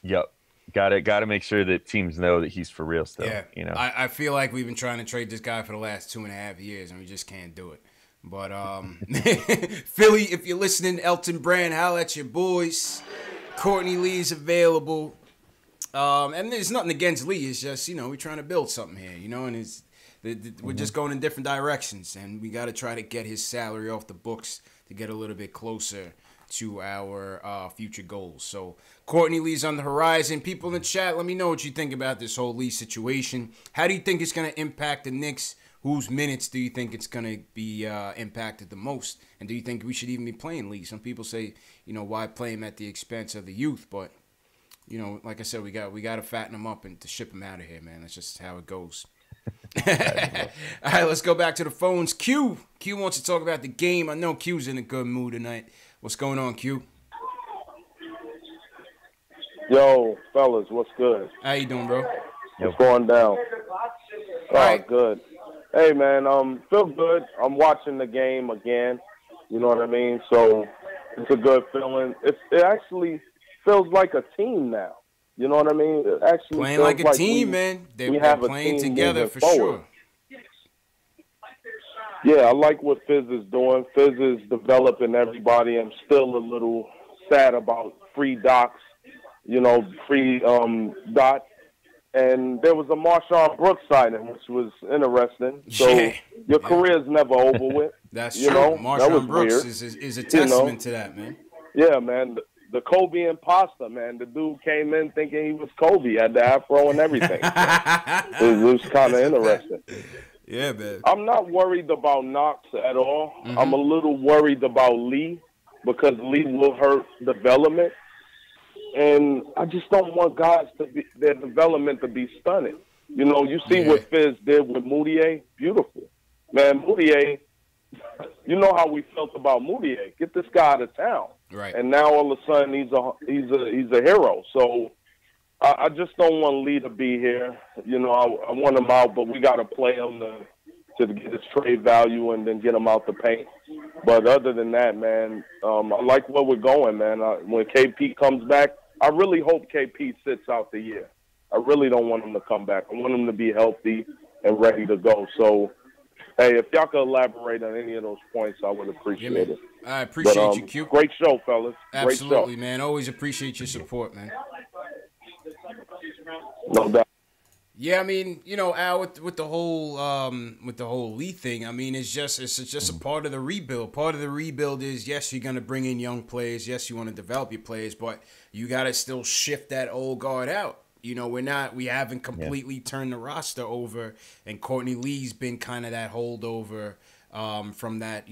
Yep. Got to make sure that teams know that he's for real still. Yeah. I feel like we've been trying to trade this guy for the last 2.5 years, and we just can't do it. But Philly, if you're listening, Elton Brand, holla at your boys. Courtney Lee's available. And there's nothing against Lee. It's just, we're trying to build something here, and we're just going in different directions, and we got to try to get his salary off the books to get a little bit closer to our future goals. So Courtney Lee's on the horizon. People in the chat, let me know what you think about this whole Lee situation. How do you think it's going to impact the Knicks? Whose minutes do you think it's going to be impacted the most? And do you think we should even be playing Lee? Some people say, why play him at the expense of the youth? But, like I said, we got to fatten him up and to ship him out of here, man. That's just how it goes. All right, let's go back to the phones. Q wants to talk about the game. I know Q's in a good mood tonight. What's going on, Q? Yo, fellas, what's good? How you doing, bro? What's going down? Right. Good. Hey, man, feel good. I'm watching the game again. You know what I mean? So it's a good feeling. It actually feels like a team now. You know what I mean? It actually playing feels like a team, man. They're playing together for sure. Yeah, I like what Fizz is doing. Fizz is developing everybody. I'm still a little sad about free Docs, free Dot. And there was a Marshawn Brooks signing, which was interesting. So your career's never over with. That's true. Marshawn Brooks is a testament to that, man. Yeah, man. The Kobe imposter, man. The dude came in thinking he was Kobe, had the afro and everything. It was kind of interesting. Yeah, man. I'm not worried about Knox at all. Mm-hmm. I'm a little worried about Lee because Lee will hurt development. And I just don't want guys their development to be stunted. You see what Fizz did with Moutier? Beautiful. Man, Moutier, you know how we felt about Moutier. Get this guy out of town. Right. And now all of a sudden he's a hero. So I just don't want Lee to be here. I want him out, but we got to play him to get his trade value and then get him out the paint. But other than that, man, I like where we're going, man. When KP comes back, I really hope KP sits out the year. I really don't want him to come back. I want him to be healthy and ready to go. So, hey, if y'all could elaborate on any of those points, I would appreciate it. I appreciate you, Q. Great show, fellas. Absolutely, great show. Man. Always appreciate your support, man. No doubt. Yeah, I mean, Al, with the whole Lee thing, I mean, it's just a part of the rebuild. Part of the rebuild is, yes, you're gonna bring in young players. Yes, you want to develop your players, but you gotta still shift that old guard out. We haven't completely turned the roster over, and Courtney Lee's been kind of that holdover from that,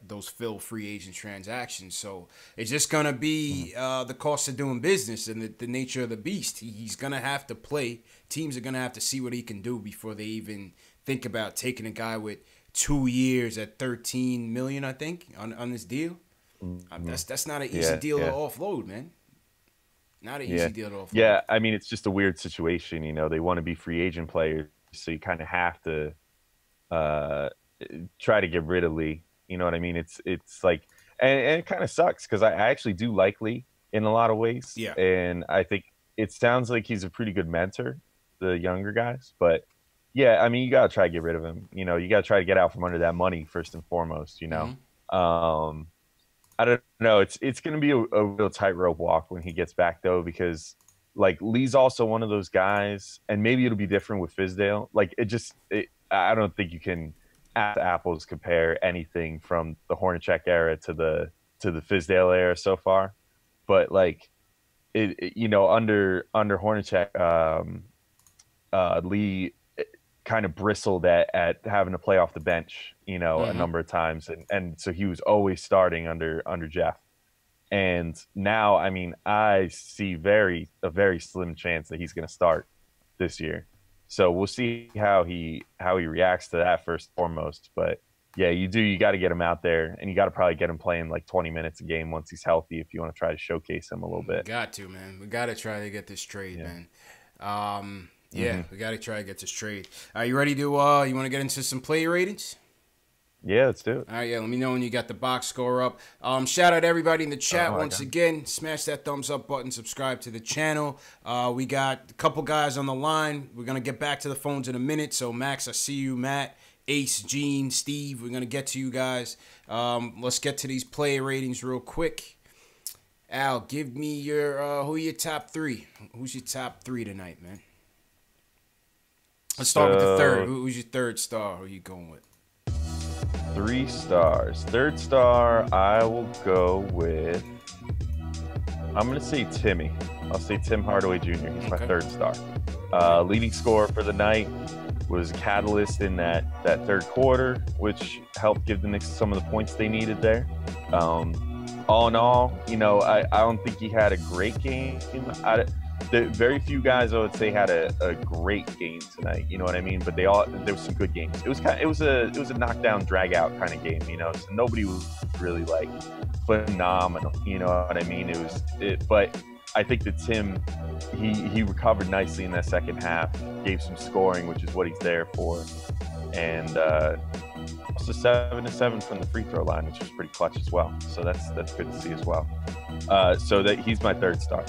those Phil free agent transactions. So it's just gonna be the cost of doing business and the nature of the beast. He's gonna have to play. Teams are gonna have to see what he can do before they even think about taking a guy with 2 years at $13 million, I think, on this deal. Mm-hmm. That's not an easy deal to offload, man. Not an easy deal to offload. Yeah, I mean, it's just a weird situation. They want to be free agent players, so you kind of have to try to get rid of Lee. You know what I mean? It's like, and it kind of sucks because I actually do like Lee in a lot of ways. Yeah. And I think it sounds like he's a pretty good mentor, the younger guys. But yeah, I mean, you got to try to get rid of him. You got to try to get out from under that money first and foremost, Mm-hmm. I don't know. It's going to be a real tightrope walk when he gets back, though, because like Lee's also one of those guys, and maybe it'll be different with Fizdale. Like I don't think you can apples compare anything from the Hornacek era to the Fizdale era so far. But like under Hornacek, Lee kind of bristled at having to play off the bench, a number of times, and so he was always starting under Jeff. And now, I mean, I see a very slim chance that he's going to start this year. So we'll see how he reacts to that first and foremost. But yeah, you got to get him out there, and you got to probably get him playing like 20 minutes a game once he's healthy if you want to try to showcase him a little bit. Got to, man. We got to try to get this trade, man. We got to try to get this trade. Are you ready to, you want to get into some player ratings? Yeah, let's do it. All right, let me know when you got the box score up. Shout out to everybody in the chat once again. Smash that thumbs up button. Subscribe to the channel. We got a couple guys on the line. We're going to get back to the phones in a minute. So, Max, I see you. Matt, Ace, Gene, Steve, we're going to get to you guys. Let's get to these player ratings real quick. Al, give me your who are your top three? Who's your top three tonight, man? Let's start with the third. Who's your third star? Who are you going with? 3 stars. Third star, I will go with. I'm going to say Timmy. I'll say Tim Hardaway Jr. He's my third star. Leading scorer for the night, was a catalyst in that third quarter, which helped give the Knicks some of the points they needed there. All in all, I don't think he had a great game. Very few guys I would say had a great game tonight. You know what I mean? But there was some good games. It was a knockdown, drag out kind of game. So nobody was really like phenomenal. You know what I mean? But I think that Tim, he recovered nicely in that second half, gave some scoring, which is what he's there for, and also 7-7 from the free throw line, which is pretty clutch as well. So that's good to see as well. So that he's my third star.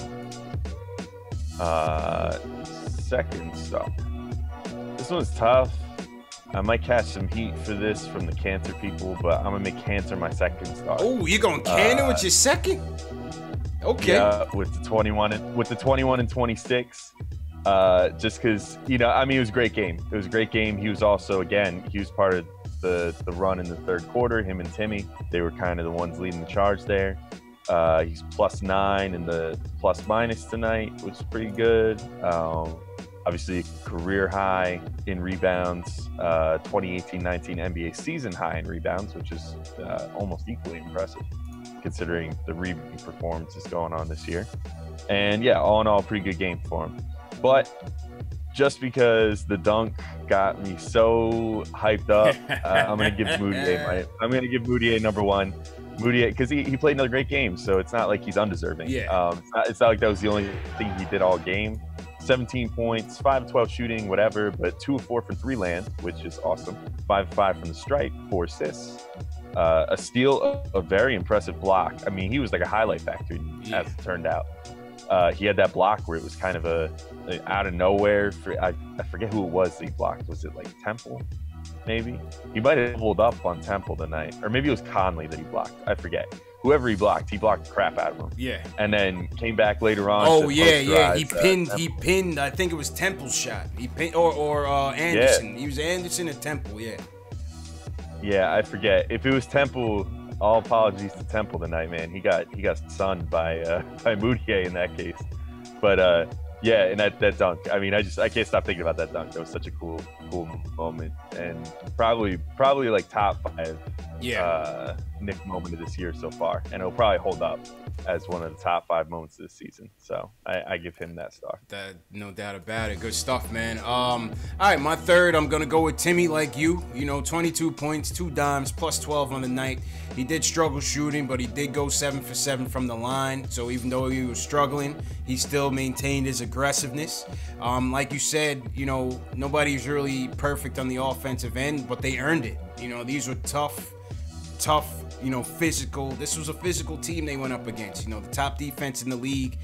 Second star. This one's tough. I might catch some heat for this from the Cantor people, but I'm gonna make Cantor my second star. Oh, you're going Cantor with your second? Okay. Yeah, with the 21 and 26. Just because, it was a great game. It was a great game. He was also, he was part of the run in the third quarter. Him and Timmy, they were kind of the ones leading the charge there. He's +9 in the plus minus tonight, which is pretty good. Obviously, career high in rebounds, 2018-19 NBA season high in rebounds, which is almost equally impressive considering the rebounding performances going on this year. And yeah, all in all, pretty good game for him. But just because the dunk got me so hyped up, I'm gonna give Moutier number 1. Moutier, because he played another great game, so it's not like he's undeserving. Yeah. It's not like that was the only thing he did all game. 17 points, 5 of 12 shooting, whatever, but 2 of 4 from 3 land, which is awesome. 5 of 5 from the stripe, 4 assists. A steal, a very impressive block. I mean, he was like a highlight factory, as it turned out. He had that block where it was kind of a out of nowhere. I forget who it was that he blocked. Was it like Temple? Maybe he might have pulled up on Temple tonight, or maybe it was Conley that he blocked. I forget. Whoever he blocked the crap out of him. Yeah. And then came back later on. Oh yeah. He pinned. I think it was Temple's shot. He pinned or Anderson. Yeah. He was Anderson at Temple. Yeah. Yeah, I forget if it was Temple. All apologies to Temple tonight, man. He got sunned by Moutier in that case. But yeah, and that dunk. I mean, I can't stop thinking about that dunk. That was such a cool moment, and probably like top 5 Knick moment of this year so far, and it'll probably hold up as one of the top 5 moments of this season. So I give him that star. That, no doubt about it. Good stuff, man. All right, my third, I'm gonna go with Timmy, like you. 22 points, 2 dimes, +12 on the night. He did struggle shooting, but he did go 7 for 7 from the line. So even though he was struggling, he still maintained his aggressiveness. Like you said, nobody's really perfect on the offensive end, but they earned it. These were tough, physical. This was a physical team they went up against. The top defense in the league.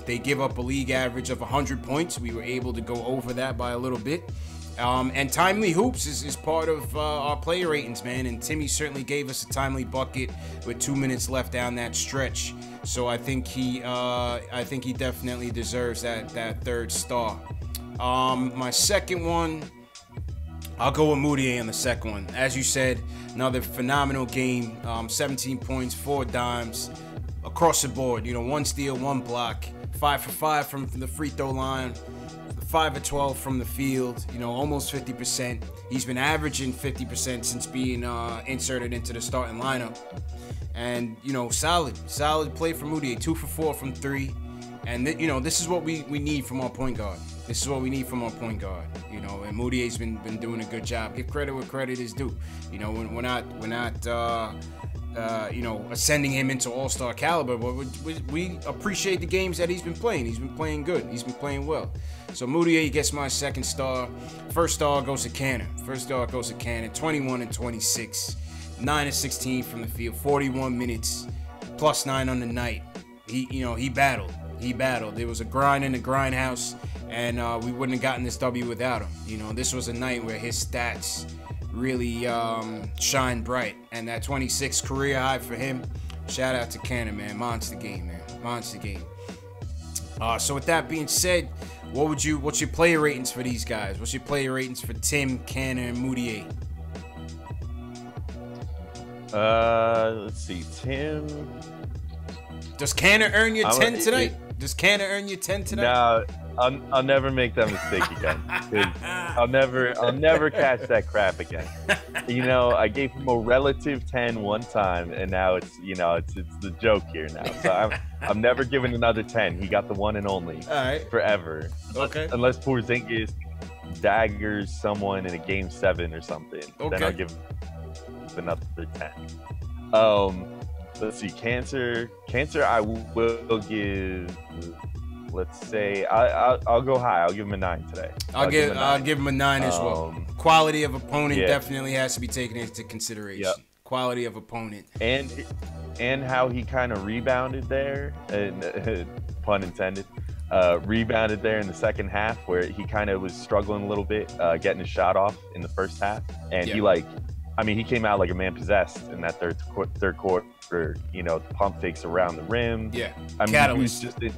They give up a league average of 100 points. We were able to go over that by a little bit. And timely hoops is part of our player ratings, man. And Timmy certainly gave us a timely bucket with 2 minutes left down that stretch. So I think he definitely deserves that third star. My second one, I'll go with Moutier on the second one. As you said, another phenomenal game. 17 points, 4 dimes across the board. 1 steal, 1 block, 5 for 5 from the free throw line. 5 of 12 from the field, almost 50%. He's been averaging 50% since being inserted into the starting lineup. And, solid play from Moutier. 2 for 4 from 3. And, this is what we need from our point guard. And Moutier's been doing a good job. Give credit where credit is due. We're not ascending him into all-star caliber, but we appreciate the games that he's been playing. He's been playing good. He's been playing well. So Moutier gets my second star. First star goes to Cantor. 21 and 26. 9 of 16 from the field. 41 minutes. +9 on the night. He battled. There was a grind in the grindhouse, and we wouldn't have gotten this W without him. This was a night where his stats really shine bright, and that 26 career high for him. Shout out to Cantor, man. Monster game, man. Monster game. So with that being said, what's your player ratings for these guys? What's your player ratings for Tim, Cantor, and Moutier? Let's see, Tim. Does Canner earn your 10 tonight? Does Canner earn your 10 tonight? No, I'll never make that mistake again. 'Cause I'll never catch that crap again. You know, I gave him a relative 10 one time, and now it's the joke here now. So I'm never giving another 10. He got the one and only. All right. Forever. Okay. Unless Porzingis daggers someone in a game 7 or something, then I'll give him another 10. Let's see, Cancer, I will give. Let's say I'll go high. I'll give him a 9 today. I'll give him a 9 as well. Quality of opponent definitely has to be taken into consideration. Yep. Quality of opponent and how he kind of rebounded there, and pun intended. Rebounded there in the second half where he kind of was struggling a little bit, getting his shot off in the first half, and he came out like a man possessed in that third quarter. You know, pump fakes around the rim. Yeah, I mean,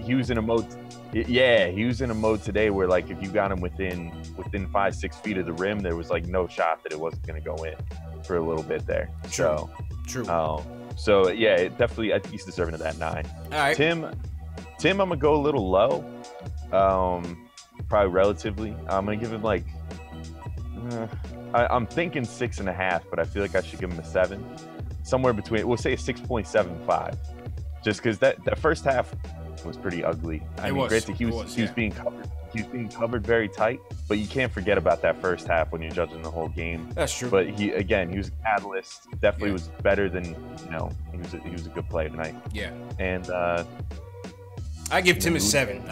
he was in a mode. Yeah, he was in a mode today where like if you got him within 5-6 feet of the rim, there was like no shot that it wasn't going to go in for a little bit there. True. So yeah, definitely I think he's deserving of that 9. All right, Tim, I'm gonna go a little low. Probably relatively. I'm gonna give him like. I'm thinking 6.5, but I feel like I should give him a 7. Somewhere between, we'll say a 6.75, just because that first half was pretty ugly. I mean, granted, he was being covered. He was being covered very tight, but you can't forget about that first half when you're judging the whole game. That's true. But he was a catalyst. Definitely was better than he was a good player tonight. Yeah. And I give Tim a 7.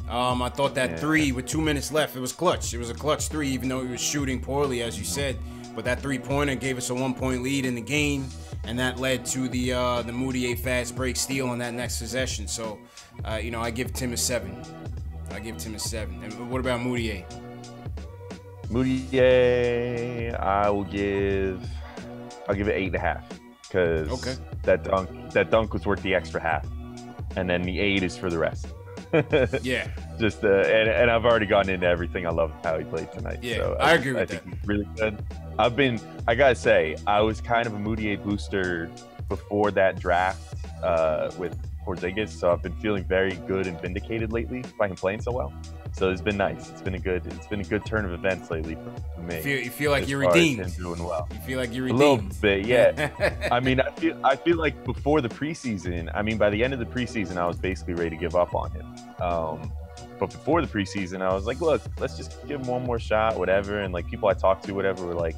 I thought that 3 with 2 minutes left, it was clutch. It was a clutch 3, even though he was shooting poorly, as you said. But that 3-pointer gave us a 1-point lead in the game, and that led to the Moutier fast break steal on that next possession. So, I give Tim a 7. And what about Moutier? Moutier, I'll give it 8.5 because that dunk was worth the extra half, and then the 8 is for the rest. Yeah. Just and I've already gotten into everything. I love how he played tonight. Yeah, so I agree with that. I think he's really good. I gotta say, I was kind of a Moutier booster before that draft with Porzingis, so I've been feeling very good and vindicated lately by him playing so well. So it's been nice. It's been a good turn of events lately for me. You feel like you're redeemed. Him doing well. You feel like you're redeemed. A little bit, yeah. I mean, I feel like before the preseason. I mean, by the end of the preseason, I was basically ready to give up on him. But before the preseason, I was like, look, let's just give him one more shot, whatever. And like people I talked to, whatever, were like,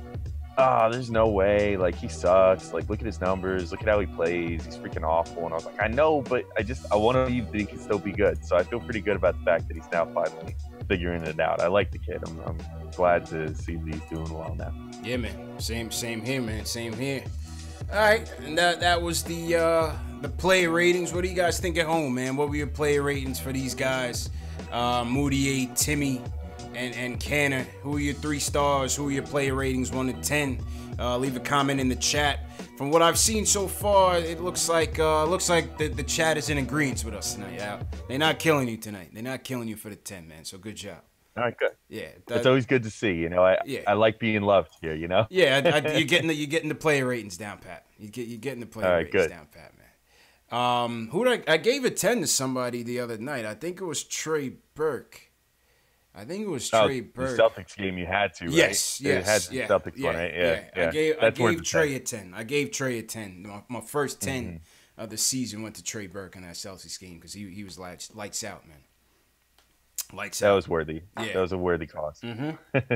there's no way. Like he sucks. Like look at his numbers. Look at how he plays. He's freaking awful. And I was like, I know, but I want to believe that he can still be good. So I feel pretty good about the fact that he's now finally figuring it out. I like the kid. I'm glad to see that he's doing well now. Yeah, man. Same here, man. Same here. All right, and that was the player ratings. What do you guys think at home, man? What were your player ratings for these guys? Moutier, Timmy, and Canner. Who are your 3 stars? Who are your player ratings 1 to 10? Leave a comment in the chat. From what I've seen so far, it looks like the chat is in agreement with us tonight. They're not killing you tonight. They're not killing you for the 10, man. So good job. All right, good. Yeah, it's always good to see. You know, I like being loved here. You know. Yeah, you're getting the player ratings down, Pat. You're getting the player ratings down, Pat, man. I gave a 10 to somebody the other night. I think it was Trey Burke. The Celtics game you had to, right? Yes. It had the Celtics one, right? Yeah. I gave Trey a 10. I gave Trey a 10. My first 10 of the season went to Trey Burke in that Celtics game because he was lights out, man. Lights out. That was worthy. Yeah. That was a worthy cause. Mm-hmm.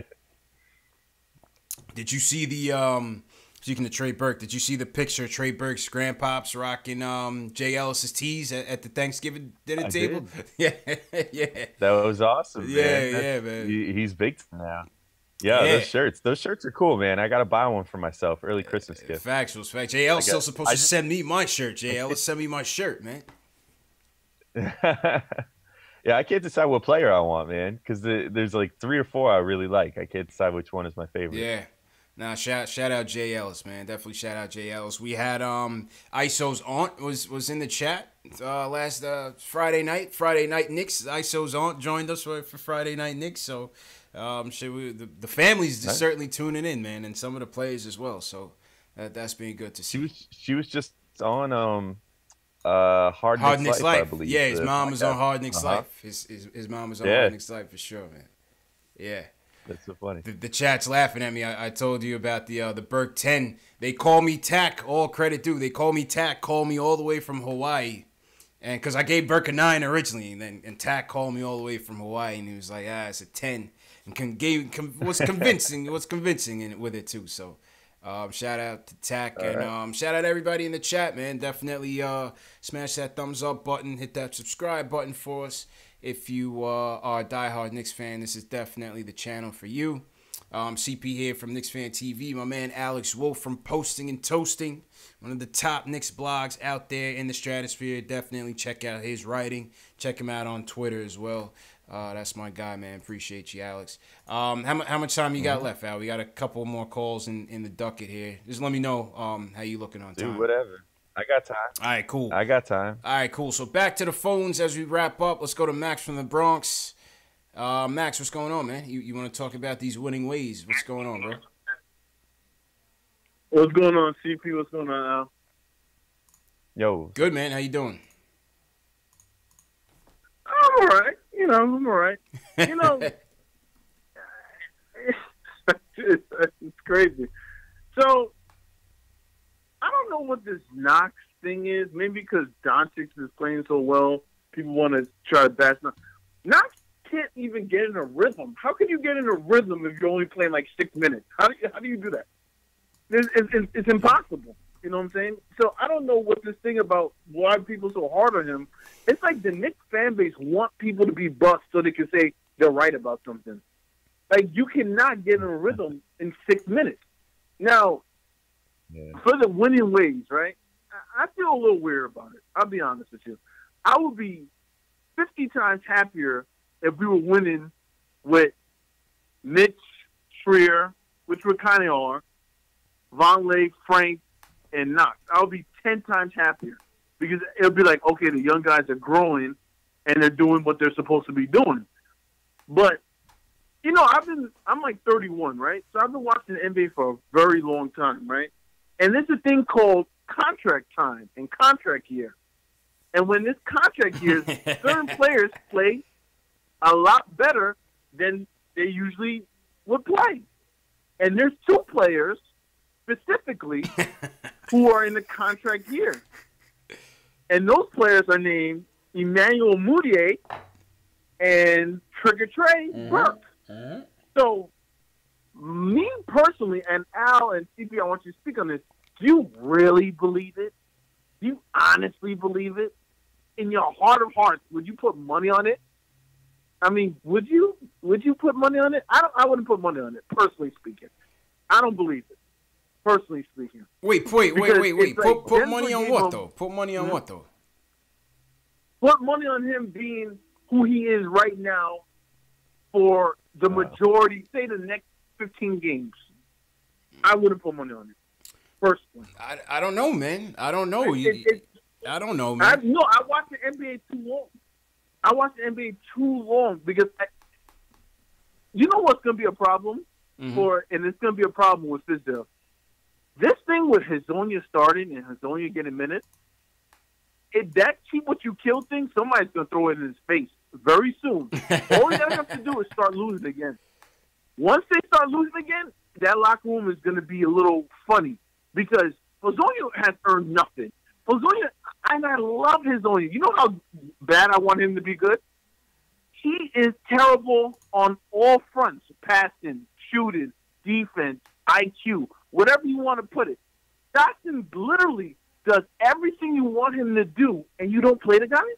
Did you see the speaking of Trey Burke, did you see the picture of Trey Burke's grandpops rocking Jay Ellis's tees at the Thanksgiving dinner table? Did. Yeah. That was awesome, man. Yeah, man. He's big now. Yeah, those shirts are cool, man. I gotta buy one for myself. Early Christmas gift. Facts. Jay Ellis still supposed to send me my shirt. Jay Ellis, send me my shirt, man. Yeah, I can't decide what player I want, man, because there's like 3 or 4 I really like. I can't decide which one is my favorite. Yeah. Nah, shout out Jay Ellis, man. Definitely shout out Jay Ellis. We had ISO's aunt was in the chat last Friday night. Friday night Knicks. ISO's aunt joined us for Friday night Knicks. So the family's certainly tuning in, man, and some of the players as well. So That's been good to see. She was just on Hard Knicks Life, I believe. Yeah, his mom was on Hard Knicks Life. His mom was on Hard Knicks Life for sure, man. Yeah. That's so funny. The chat's laughing at me. I told you about the Burke 10. They call me Tack. All credit due. They call me Tack. Call me all the way from Hawaii, and because I gave Burke a 9 originally, and Tack called me all the way from Hawaii, and he was like, it's a 10, and was convincing. It was convincing with it too. So, shout out to Tack, and shout out to everybody in the chat, man. Definitely smash that thumbs up button, hit that subscribe button for us. If you are a diehard Knicks fan, this is definitely the channel for you. CP here from Knicks Fan TV. My man Alex Wolf from Posting and Toasting, one of the top Knicks blogs out there in the stratosphere. Definitely check out his writing. Check him out on Twitter as well. That's my guy, man. Appreciate you, Alex. How much time you got left, Al? We got a couple more calls in the ducket here. Just let me know how you looking on time. Dude, whatever. I got time. All right, cool. I got time. All right, cool. So back to the phones as we wrap up. Let's go to Max from the Bronx. Max, what's going on, man? You want to talk about these winning ways? What's going on, bro? What's going on, CP? What's going on, Al? Yo. Good, man. How you doing? I'm all right. I'm all right. It's crazy. So, I don't know what this Knox thing is. Maybe because Doncic is playing so well, people want to try to bash Knox. Knox can't even get in a rhythm. How can you get in a rhythm if you're only playing like 6 minutes? How do you do that? It's impossible. You know what I'm saying? So I don't know what this thing about why people so hard on him. It's like the Knicks fan base want people to be bust so they can say they're right about something. Like, you cannot get in a rhythm in 6 minutes. Now, for the winning ways, right? I feel a little weird about it. I'll be honest with you. I would be 50 times happier if we were winning with Mitch, Schreier, which we kind of are, Vonleh, Frank, and Knox. I would be 10 times happier because it'll be like, okay, the young guys are growing and they're doing what they're supposed to be doing. But, I'm like 31, right? So I've been watching the NBA for a very long time, right? And there's a thing called contract time and contract year. And when this contract year, certain players play a lot better than they usually would play. And there's 2 players specifically who are in the contract year. And those players are named Emmanuel Mudiay and Trigger Trey Burke. So, me personally, and Al and CP, I want you to speak on this. Do you really believe it? Do you honestly believe it? In your heart of hearts, would you put money on it? I mean, would you put money on it? I wouldn't put money on it, personally speaking. I don't believe it, personally speaking. Wait. Put money on what, though? Put money on what, though? Put money on him being who he is right now for the majority, say the next 15 games. I wouldn't put money on it, personally. I don't know, man. I don't know. I don't know, man. I watched the NBA too long. Because you know what's going to be a problem and it's going to be a problem with Fizdale. This thing with Hezonja starting and Hezonja getting minutes, that cheap what you kill thing, somebody's going to throw it in his face very soon. All you have to do is start losing again. Once they start losing again, that locker room is going to be a little funny because Hezonja has earned nothing. Hezonja, and I love Hezonja. You know how bad I want him to be good? He is terrible on all fronts, passing, shooting, defense, IQ, whatever you want to put it. Dotson literally does everything you want him to do, and you don't play the guy?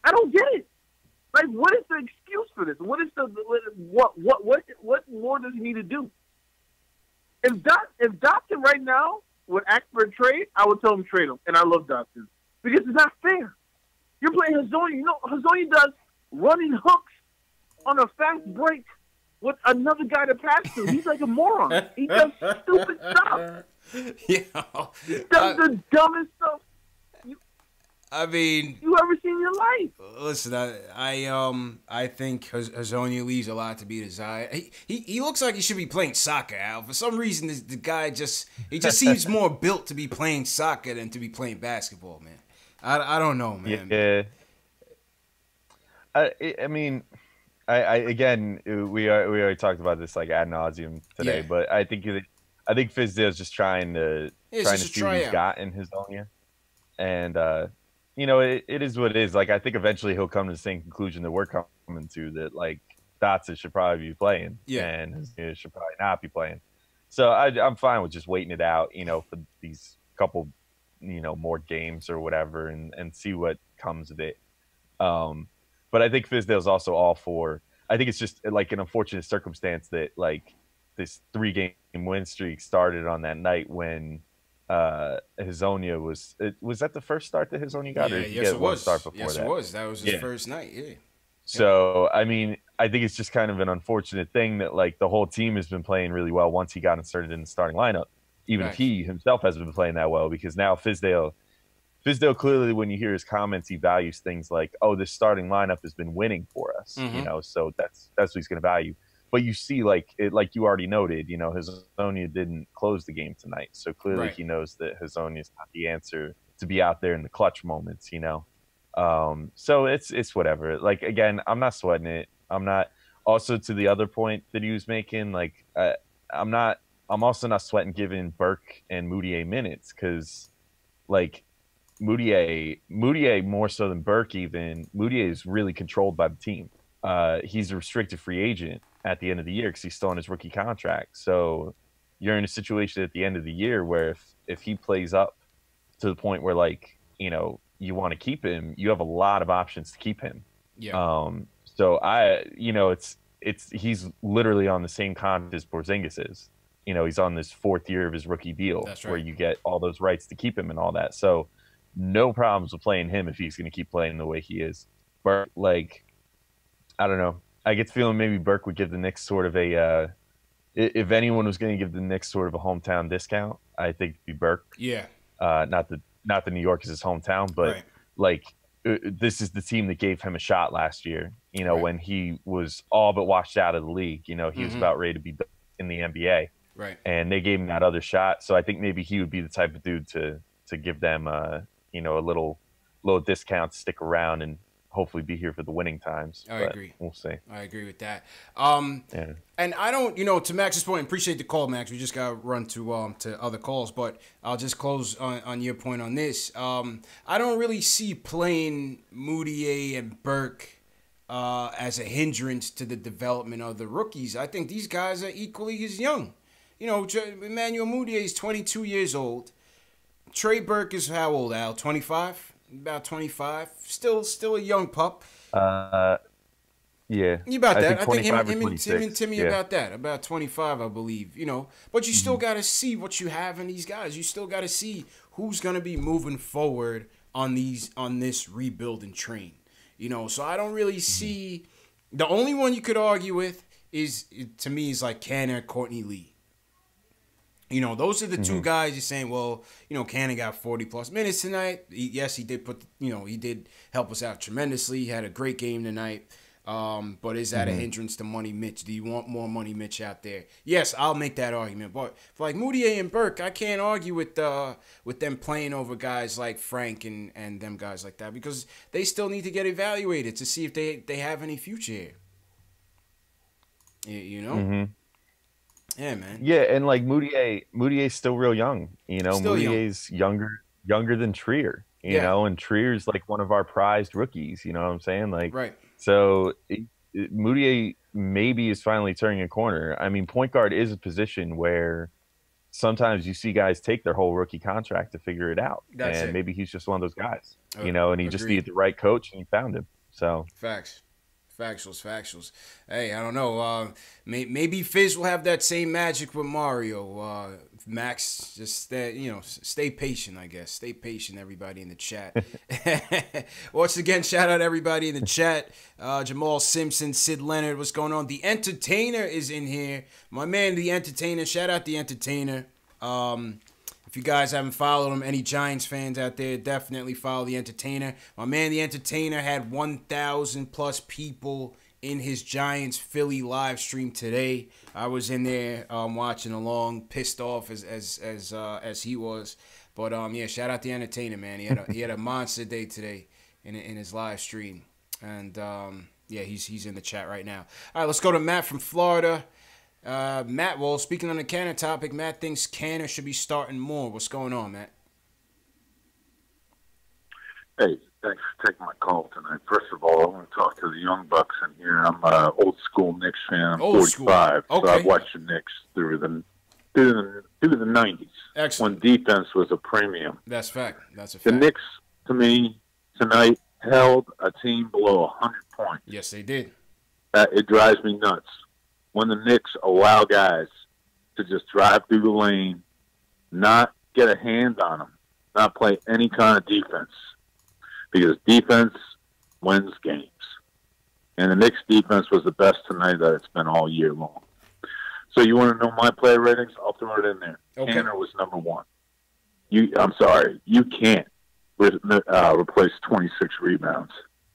I don't get it. Like, what is the excuse for this? What is what more does he need to do? If Dotson right now would ask for a trade, I would tell him trade him, and I love Dotson because it's not fair. You're playing Hezonja. You know, Hezonja does running hooks on a fast break with another guy to pass to. He's like a moron. He does stupid stuff. He does the dumbest stuff. I mean, you ever seen in your life. Listen, I think Hazonia leaves a lot to be desired. He looks like he should be playing soccer, Al. For some reason, the guy just seems more built to be playing soccer than to be playing basketball, man. I don't know, man. Yeah. I mean, again, we already talked about this like ad nauseum today, but I think Fizdale's just trying to see what he's got in Hazonia, and it is what it is. Like, I think eventually he'll come to the same conclusion that we're coming to, that like Dotson should probably be playing, and Hazonia should probably not be playing. So I'm fine with just waiting it out, for these couple, more games or whatever, and see what comes of it. But I think Fizdale's also all for. I think it's just like an unfortunate circumstance that like this 3-game win streak started on that night when Hazonia was that the first start that Hazonia got? Yeah, or did yes, it was. Start before yes, that? It was. That was his first night. Yeah. So I mean, I think it's just kind of an unfortunate thing that like the whole team has been playing really well once he got inserted in the starting lineup, even if he himself hasn't been playing that well, because now Fizdale clearly, when you hear his comments, he values things like, oh, this starting lineup has been winning for us, so that's what he's going to value. But you see, like you already noted, Hazonia didn't close the game tonight, so clearly he knows that Hazonia is not the answer to be out there in the clutch moments, So it's whatever. Like, again, I'm not sweating it. I'm not. Also, to the other point that he was making, like I'm also not sweating giving Burke and Moutier minutes, because like. Moutier more so than Burke even. Moutier is really controlled by the team. He's a restricted free agent at the end of the year because he's still on his rookie contract. So you're in a situation at the end of the year where if he plays up to the point where like, you want to keep him, you have a lot of options to keep him. Yeah. So he's literally on the same contract as Porzingis is. He's on this 4th year of his rookie deal where you get all those rights to keep him and all that. So no problems with playing him if he's going to keep playing the way he is. But like, I don't know. I get the feeling maybe Burke would give the Knicks sort of a, if anyone was going to give the Knicks sort of a hometown discount, I think it'd be Burke. Yeah. Not that New York is his hometown, but like this is the team that gave him a shot last year. When he was all but washed out of the league. He was about ready to be in the NBA. Right. And they gave him that other shot. So I think maybe he would be the type of dude to give them a little discount to stick around and hopefully be here for the winning times. I agree. We'll see. I agree with that. And I don't, to Max's point, appreciate the call, Max. We just got to run to other calls, but I'll just close on your point on this. I don't really see playing Moutier and Burke as a hindrance to the development of the rookies. I think these guys are equally as young. Emmanuel Moutier is 22 years old. Trey Burke is how old, Al? 25? About 25. Still a young pup. Yeah. You about that. I think him and Timmy about that. About 25, I believe. But you still got to see what you have in these guys. You still got to see who's going to be moving forward on this rebuilding train. So I don't really see. The only one you could argue with is like Cannon or Courtney Lee. Those are the two guys you're saying, well, Cannon got 40-plus minutes tonight. Yes, he did he did help us out tremendously. He had a great game tonight. But is that a hindrance to Money Mitch? Do you want more Money Mitch out there? Yes, I'll make that argument. But for like Moutier and Burke, I can't argue with them playing over guys like Frank and them guys like that, because they still need to get evaluated to see if they have any future here. Yeah, man. Yeah, and like Moutier's still real young. Moutier's younger than Trier. You know, and Trier's like one of our prized rookies. You know what I'm saying? Like, right. So Moutier maybe is finally turning a corner. I mean, point guard is a position where sometimes you see guys take their whole rookie contract to figure it out. And maybe he's just one of those guys. And he just needed the right coach, and he found him. So Factuals. Hey, I don't know. Maybe Fizz will have that same magic with Mario. Max, just stay patient, I guess. Stay patient, everybody in the chat. Once again, shout out everybody in the chat. Jamal Simpson, Sid Leonard, what's going on? The Entertainer is in here. My man, The Entertainer. Shout out The Entertainer. If you guys haven't followed him, any Giants fans out there, definitely follow The Entertainer. My man, The Entertainer, had 1,000 plus people in his Giants Philly live stream today. I was in there watching along, pissed off as he was. But yeah, shout out The Entertainer, man. He had a monster day today in his live stream, and yeah, he's in the chat right now. All right, let's go to Matt from Florida. Matt, well, speaking on the Canner topic, Matt thinks Canner should be starting more. What's going on, Matt? Hey, thanks for taking my call tonight. First of all, I want to talk to the young bucks in here. I'm an old school Knicks fan. I'm 45, okay. So I've watched the Knicks through the 90s. Excellent. When defense was a premium. That's fact. That's a fact. The Knicks, to me, tonight held a team below 100 points. Yes, they did. It drives me nuts when the Knicks allow guys to just drive through the lane, not get a hand on them, not play any kind of defense. Because defense wins games. And the Knicks' defense was the best tonight that it's been all year long. So you want to know my player ratings? I'll throw it in there. Okay. Canner was number one. I'm sorry. You can't replace 26 rebounds,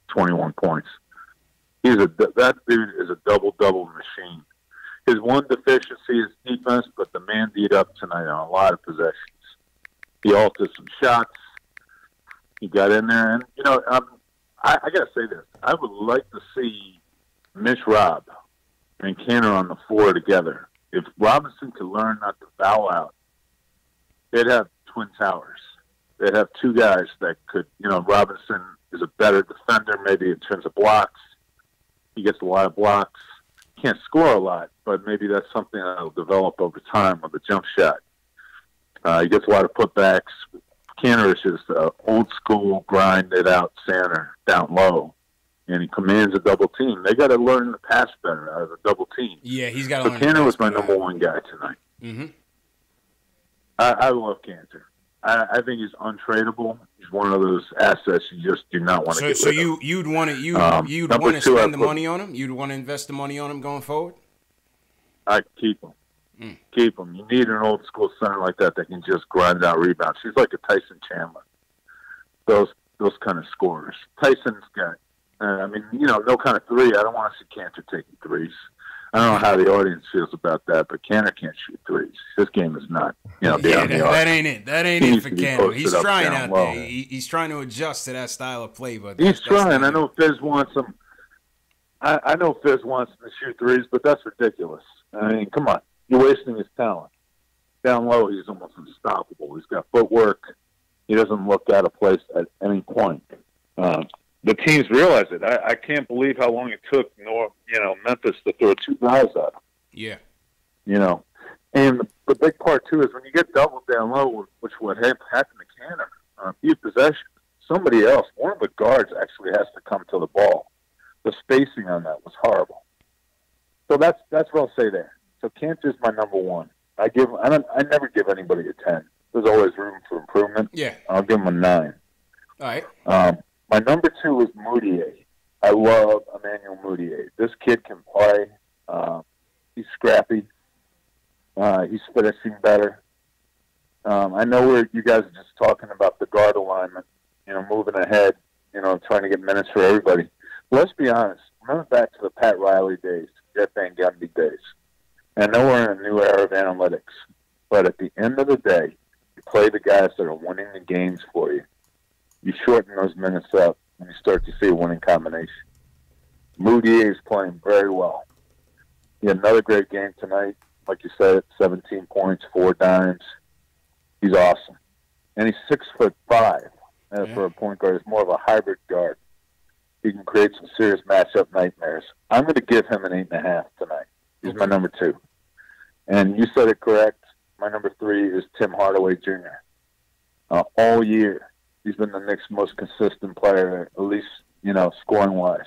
21 points. That dude is a double-double machine. His one deficiency is defense, but the man beat up tonight on a lot of possessions. He altered some shots. He got in there, and I got to say this: I would like to see Mitch Rob and Canner on the floor together. If Robinson could learn not to foul out, they'd have twin towers. They'd have two guys that could. Robinson is a better defender, maybe in terms of blocks. He gets a lot of blocks. Can't score a lot, but maybe that's something that'll develop over time with a jump shot. He gets a lot of putbacks. Canner is just an old-school, grinded-out center down low, and he commands a double team. They got to learn to pass better out of a double team. Yeah, he's got to so learn. Canner was my number one guy tonight. Mm-hmm. I love Cantor. I think he's untradeable. He's one of those assets you just do not want to get rid of. So you'd want to spend the money on him? You'd want to invest the money on him going forward? I'd keep him. Keep him. You need an old school center like that can just grind out rebounds. She's like a Tyson Chandler. Those kind of scorers. Tyson's got, no kind of three. I don't want to see Cantor taking threes. I don't know how the audience feels about that, but Cantor can't shoot threes. His game is not, that ain't it. That ain't it for Cantor. He's trying out there. He's trying to adjust to that style of play, but he's trying. I know Fizz wants him. I know Fizz wants him to shoot threes, but that's ridiculous. I mean, come on. You're wasting his talent. Down low, he's almost unstoppable. He's got footwork. He doesn't look out of place at any point. The teams realize it. I can't believe how long it took Memphis to throw two guys at him. Yeah. And the big part, too, is when you get doubled down low, which would happened to Canner, few possessions, somebody else, one of the guards actually has to come to the ball. The spacing on that was horrible. So that's what I'll say there. So Cantor's my number one. I never give anybody a 10. There's always room for improvement. Yeah. I'll give him a 9. All right. My number 2 is Moutier. I love Emmanuel Moutier. This kid can play. He's scrappy. He's finishing better. I know you guys are just talking about the guard alignment, moving ahead, trying to get minutes for everybody. Let's be honest. Remember back to the Pat Riley days, Jeff Van Gundy days. I know we're in a new era of analytics, but at the end of the day, you play the guys that are winning the games for you. You shorten those minutes up, and you start to see a winning combination. Moutier is playing very well. He had another great game tonight. Like you said, 17 points, 4 dimes. He's awesome. And he's 6'5". For a point guard. He's more of a hybrid guard. He can create some serious matchup nightmares. I'm going to give him an 8.5 tonight. He's my number 2. And you said it correct. My number 3 is Tim Hardaway Jr. All year, he's been the Knicks' most consistent player, at least, scoring-wise.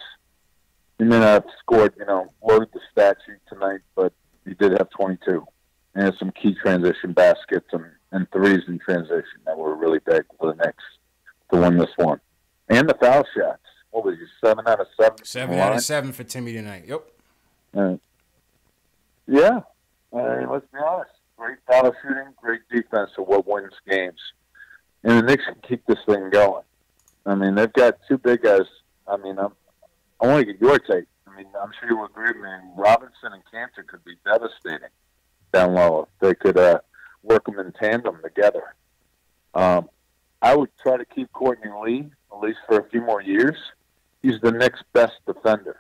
He may not have scored, loaded the stat sheet tonight, but he did have 22. And had some key transition baskets and threes in transition that were really big for the Knicks to win this one. And the foul shots. What was he, 7 out of 7? 7 out of 7 for Timmy tonight. Yep. Yeah. Let's be honest. great foul shooting, great defense are what wins games. And the Knicks can keep this thing going. I mean, they've got two big guys. I mean, I want to get your take. I mean, I'm sure you will agree with me. Robinson and Cantor could be devastating down low if they could work them in tandem together. I would try to keep Courtney Lee, at least for a few more years. He's the next best defender.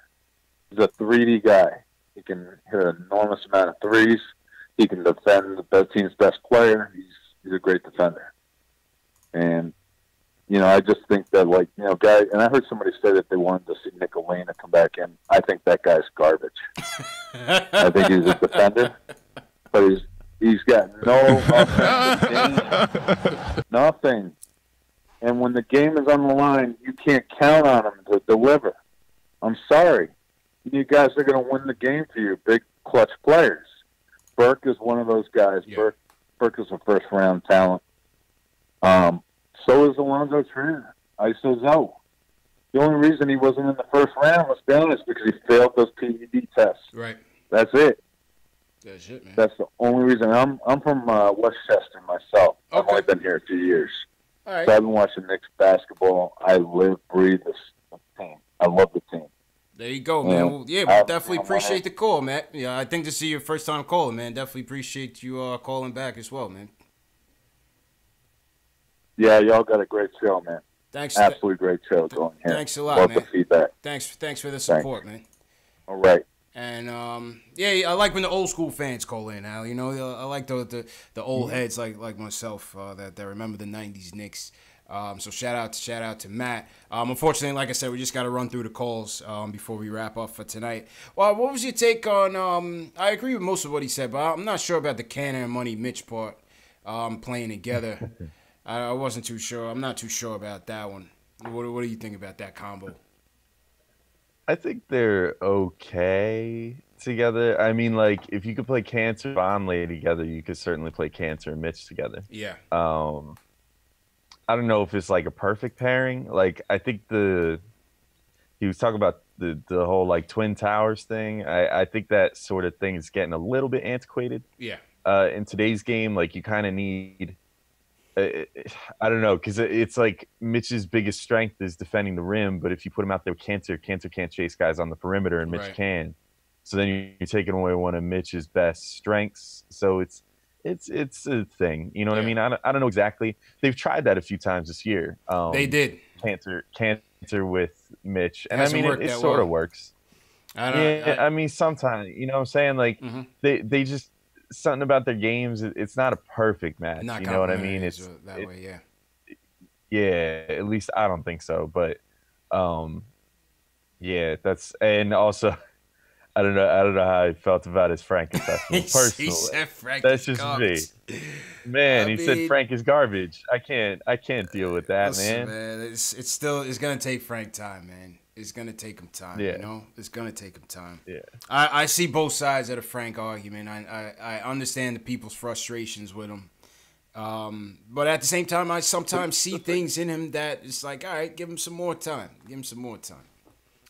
He's a 3D guy. He can hit an enormous amount of threes. He can defend the team's best player. He's a great defender. And, you know, I just think that, like, you know, guy, and I heard somebody say that they wanted to see Nicolina come back in. I think that guy's garbage. I think he's a defender, but he's got no offensive game, nothing. And when the game is on the line, you can't count on him to deliver. I'm sorry. You guys are going to win the game for you, big clutch players. Burke is one of those guys. Yeah. Burke is a first-round talent. So is Alonzo Trier, ISO Zoe. The only reason he wasn't in the first round, let's be honest, because he failed those PED tests. Right. That's it. That's it, man. That's the only reason. I'm from Westchester myself. Okay. I've only been here a few years. All right. So I've been watching Knicks basketball. I live, breathe this team. I love the team. There you go, man. Well, yeah, we definitely appreciate the call, man. Yeah, I think this is your first time calling, man. Definitely appreciate you calling back as well, man. Yeah, y'all got a great show, man. Thanks. Absolutely great show going here. Thanks a lot, love man. The feedback. Thanks for the support, man. All right. And yeah, I like when the old school fans call in, Al. You know, I like the old heads like myself that remember the '90s Knicks. So shout out to Matt. Unfortunately, like I said, we just got to run through the calls before we wrap up for tonight. Well, what was your take on? I agree with most of what he said, but I'm not sure about the Cannon and Money Mitch part playing together. I wasn't too sure. I'm not too sure about that one. What do you think about that combo? I think they're okay together. I mean, like, if you could play Cancer and Vonleh together, you could certainly play Cancer and Mitch together. Yeah. I don't know if it's like a perfect pairing. Like, I think he was talking about the whole like Twin Towers thing. I think that sort of thing is getting a little bit antiquated. Yeah. In today's game, like, you kind of need. I don't know, because it's like Mitch's biggest strength is defending the rim, but if you put him out there with Cantor can't chase guys on the perimeter, and Mitch can. So then you're taking away one of Mitch's best strengths. So it's a thing. You know what I mean? I don't know exactly. They've tried that a few times this year. They did. Cantor with Mitch, and I mean it sort of works. I mean sometimes, you know what I'm saying? Like they just. Something about their games, it's not a perfect match. You know what I mean? It's that way, yeah. Yeah, at least I don't think so. But yeah, and also I don't know how I felt about his Frank assessment personally. He said Frank That's just garbage. Me. Man, he said Frank is garbage. I can't deal with that, listen, man. It's gonna take Frank time, man. It's going to take him time, you know? It's going to take him time. Yeah. I see both sides of the Frank argument. I understand the people's frustrations with him. But at the same time, I sometimes see things in him that it's like, all right, give him some more time. Give him some more time.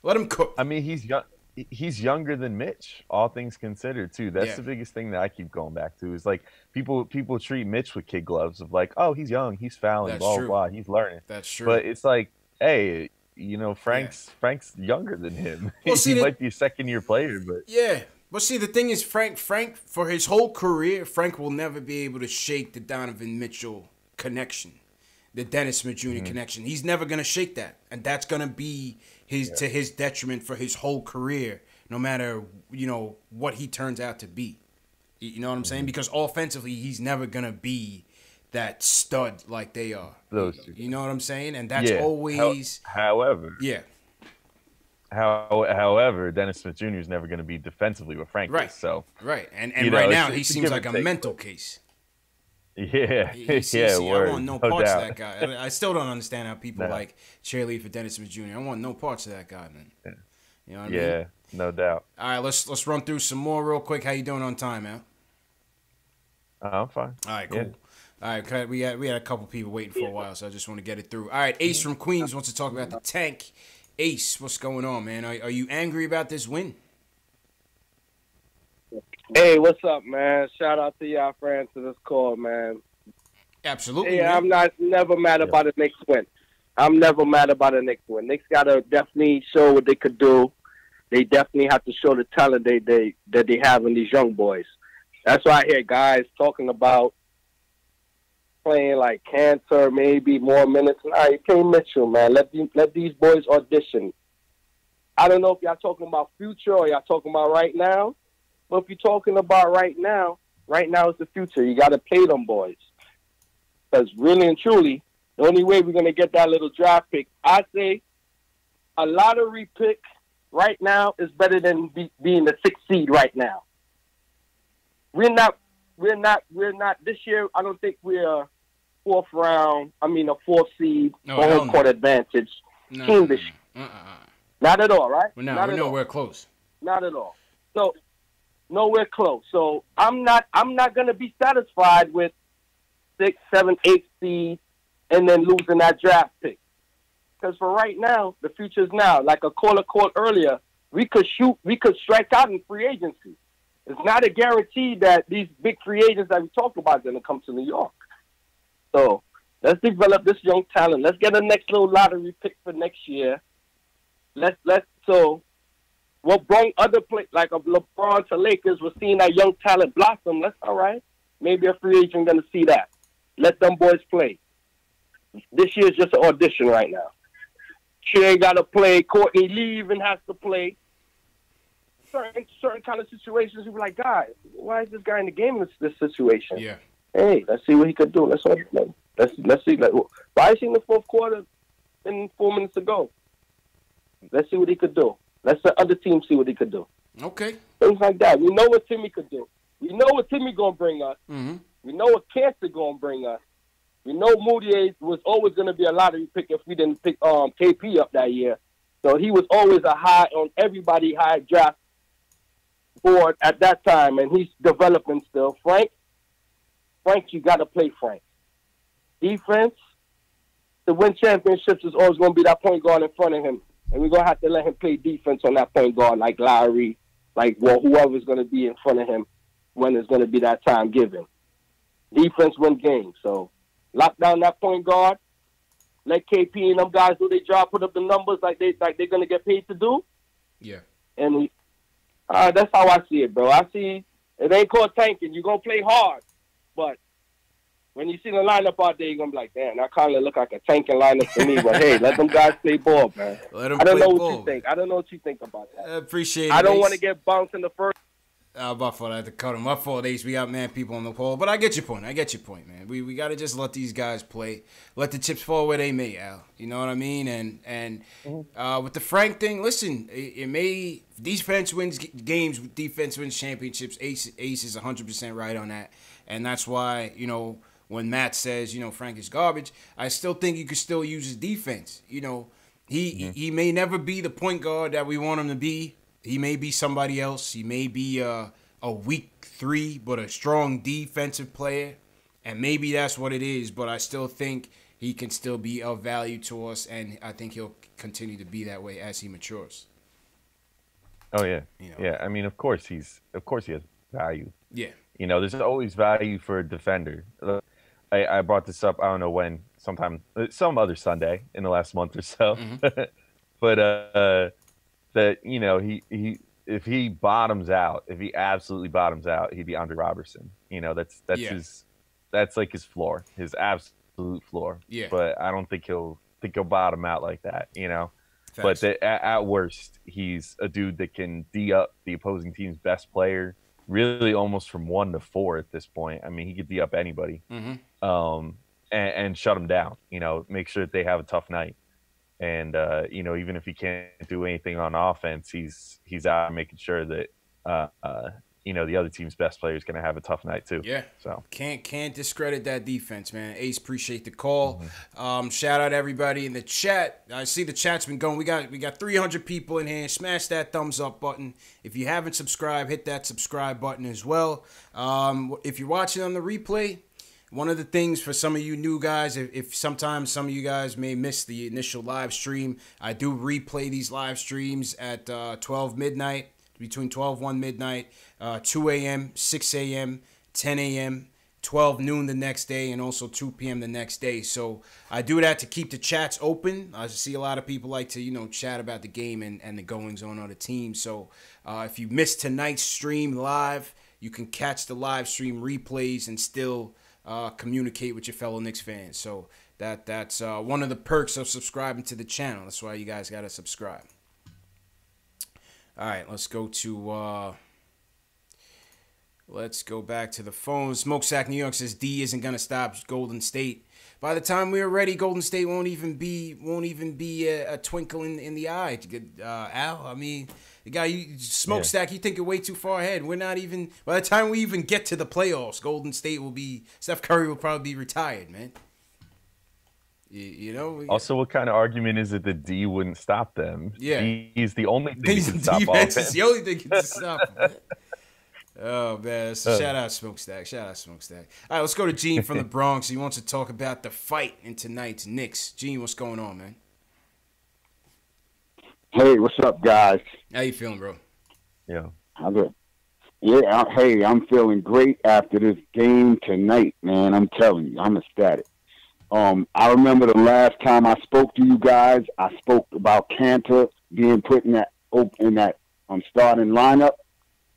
Let him cook. I mean, he's younger than Mitch, all things considered, too. That's the biggest thing that I keep going back to is, like, people treat Mitch with kid gloves of, like, oh, he's young, he's fouling, blah, blah, blah, he's learning. That's true. But it's like, hey, you know, Frank's younger than him. Well, he might be a second-year player, but But see, the thing is, Frank, for his whole career, Frank will never be able to shake the Donovan Mitchell connection, the Dennis Smith Jr. connection. He's never gonna shake that, and that's gonna be to his detriment for his whole career, no matter what he turns out to be. You know what I'm saying? Because offensively, he's never gonna be that stud like they are. You know what I'm saying? And that's always. However, Dennis Smith Jr. is never going to be defensively with Frank. Right. So. Right. And right now he seems like a mental case. Yeah. I want no parts of that guy. I still don't understand how people like cheerlead for Dennis Smith Jr. I want no parts of that guy, man. Yeah. You know what I mean? Yeah, no doubt. All right, let's run through some more real quick. How you doing on time, man? I'm fine. All right, cool. Yeah. All right, we had a couple people waiting for a while, so I just want to get it through. All right, Ace from Queens wants to talk about the tank. Ace, what's going on, man? Are you angry about this win? Hey, what's up, man? Shout out to y'all for answering this call, man. Absolutely. Yeah, I'm never mad about a Knicks win. I'm never mad about a Knicks win. Knicks gotta definitely show what they could do. They definitely have to show the talent that they have in these young boys. That's why I hear guys talking about playing like Cantor, maybe more minutes. Nah, you play Mitchell, man. Let these boys audition. I don't know if y'all talking about future or y'all talking about right now. But if you're talking about right now is the future. You got to play them boys. Because really and truly, the only way we're going to get that little draft pick, I say a lottery pick right now is better than being the 6th seed right now. We're not this year. I don't think we're a 4th seed, home court advantage team this year. Not at all, right? We're nowhere close. Not at all. So nowhere close. So I'm not going to be satisfied with 6th, 7th, 8th seed and then losing that draft pick. Because for right now, the future is now. Like a caller called earlier, we could strike out in free agency. It's not a guarantee that these big free agents that we talked about are going to come to New York. So let's develop this young talent. Let's get a next little lottery pick for next year. So what brought other play like a LeBron to Lakers was seeing that young talent blossom. That's all right. Maybe a free agent going to see that. Let them boys play. This year's just an audition right now. Shea got to play. Courtney Lee even has to play. Certain kind of situations, you're like, guys, why is this guy in the game in this situation? Yeah. Hey, let's see what he could do. Let's see. Why is he in the 4th quarter and 4 minutes ago? Let's see what he could do. Let the other team see what he could do. Okay. Things like that. We know what Timmy could do. We know what Timmy going to bring us. Mm-hmm. We know what Cancer going to bring us. We know Moutier was always going to be a lottery pick if we didn't pick KP up that year. So he was always a high on everybody's high draft board at that time, and he's developing still. Frank, you got to play Frank. Defense, to win championships is always going to be that point guard in front of him. And we're going to have to let him play defense on that point guard like Lowry, whoever's going to be in front of him when it's going to be that time given. Defense win games. So lock down that point guard. Let KP and them guys do their job, put up the numbers like they're going to get paid to do. Yeah. And that's how I see it, bro. I see it ain't called tanking. You're going to play hard. But when you see the lineup out there, you're going to be like, damn, that kind of look like a tanking lineup to me. But, hey, let them guys play ball, man. Let them I don't play know ball. what you think. I don't know what you think about that. I appreciate it. I don't Ace. want to get bounced in the first. My fault. I had to cut him. My fault, Ace. We got people on the call. But I get your point, man. We got to just let these guys play. Let the chips fall where they may, Al. You know what I mean? And with the Frank thing, listen, it may – defense wins games, defense wins championships. Ace is 100% right on that. And that's why, when Matt says, Frank is garbage, I still think you could still use his defense. He may never be the point guard that we want him to be. He may be somebody else. He may be a weak 3, but a strong defensive player. And maybe that's what it is. But I still think he can still be of value to us. And I think he'll continue to be that way as he matures. Oh, yeah. Yeah, I mean, of course he has value. Yeah. There's always value for a defender. I brought this up, I don't know when, some other Sunday in the last month or so. Mm-hmm. But that he if he bottoms out, if he absolutely bottoms out, he'd be Andre Robertson. That's like his floor, his absolute floor. Yeah. But I don't think he'll bottom out like that. Facts. But at worst, he's a dude that can D up the opposing team's best player, really almost from 1 to 4 at this point. I mean, he could D up anybody, and shut them down. Make sure that they have a tough night. And even if he can't do anything on offense, he's out making sure that the other team's best player is going to have a tough night too. Yeah. So can't discredit that defense, man. Ace, appreciate the call. Shout out everybody in the chat. I see the chat's been going. We got 300 people in here. Smash that thumbs up button. If you haven't subscribed, hit that subscribe button as well. If you're watching on the replay, one of the things for some of you new guys, if sometimes some of you guys may miss the initial live stream, I do replay these live streams at 12 midnight. between 12, 1 midnight, 2 a.m., 6 a.m., 10 a.m., 12 noon the next day, and also 2 p.m. the next day. So I do that to keep the chats open. I see a lot of people like to, chat about the game and the goings-on of the team. So if you missed tonight's stream live, you can catch the live stream replays and still communicate with your fellow Knicks fans. So that's one of the perks of subscribing to the channel. That's why you guys got to subscribe. All right, let's go to... Let's go back to the phone. Smokestack New York says D isn't gonna stop Golden State. By the time we're ready, Golden State won't even be a twinkle in the eye. Al, I mean, the guy Smokestack, you thinking way too far ahead. We're not even. By the time we even get to the playoffs, Golden State will be. Steph Curry will probably be retired, man. Also, what kind of argument is it that D wouldn't stop them? Yeah, he's the only thing that can stop defense offense. is the only thing that can stop them. Oh, man. Shout out Smokestack. All right, let's go to Gene from the Bronx. He wants to talk about the fight in tonight's Knicks. Gene, what's going on, man? Hey, what's up, guys? How you feeling, bro? Yeah. I'm good. Yeah, hey, I'm feeling great after this game tonight, man. I'm telling you, I'm ecstatic. I remember the last time I spoke to you guys, I spoke about Cantor being put in that starting lineup,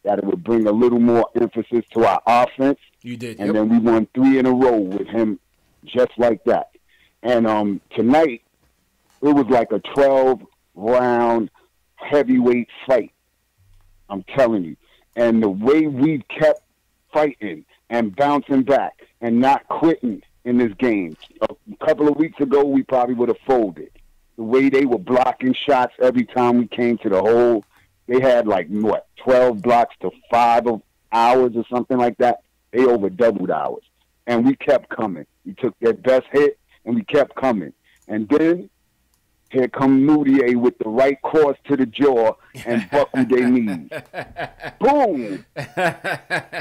that it would bring a little more emphasis to our offense. You did, and then we won 3 in a row with him just like that. And tonight, it was like a 12-round heavyweight fight. I'm telling you. And the way we kept fighting and bouncing back and not quitting in this game. A couple of weeks ago, we probably would have folded. The way they were blocking shots every time we came to the hole, they had 12 blocks to 5 of ours or something like that. They over doubled ours. And we kept coming. We took their best hit, and we kept coming. And then here come Moutier with the right cross to the jaw and buckled their knees. Boom!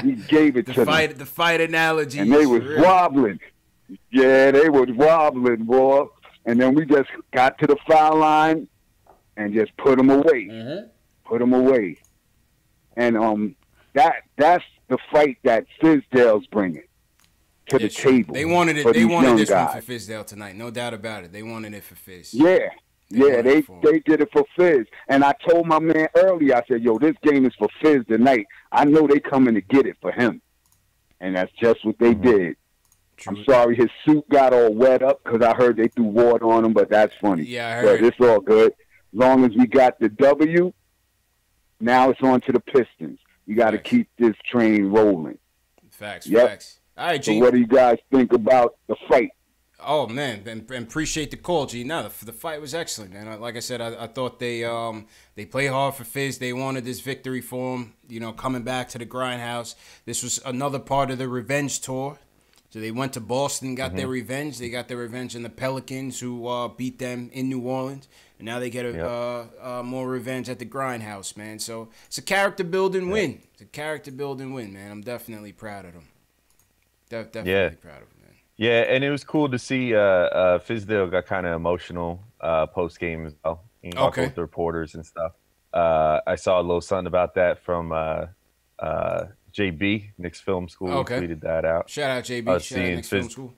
He gave it to them. The fight analogy. And they was wobbling. Yeah, they was wobbling, boy. And then we just got to the foul line and just put them away. Mm-hmm. Put them away. And that's the fight that Fizdale's bringing to the table. They wanted it. They wanted this one for Fizdale tonight, no doubt about it. They wanted it for Fizz. Yeah, they did it for Fizz. And I told my man earlier, I said, "Yo, this game is for Fizz tonight. I know they coming to get it for him." And that's just what they did. I'm sorry his suit got all wet up because I heard they threw water on him, but that's funny. Yeah, I heard. But it's all good. As long as we got the W, now it's on to the Pistons. You got to keep this train rolling. Facts. Yep. Facts. All right, G. So what do you guys think about the fight? Oh man, and appreciate the call, G. No, the fight was excellent, man. Like I said, I thought they played hard for Fizz. They wanted this victory for him. Coming back to the grindhouse. This was another part of the revenge tour. So they went to Boston, got their revenge. They got their revenge on the Pelicans, who beat them in New Orleans. And now they get more revenge at the grindhouse, man. So it's a character building win. It's a character building win, man. I'm definitely proud of them. Definitely proud of them, man. Yeah, and it was cool to see Fizdale got kind of emotional post game as well. Talking with the reporters and stuff. I saw a little something about that from JB, Knicks Film School, tweeted that out. Shout out JB. Shout out Knicks Film School.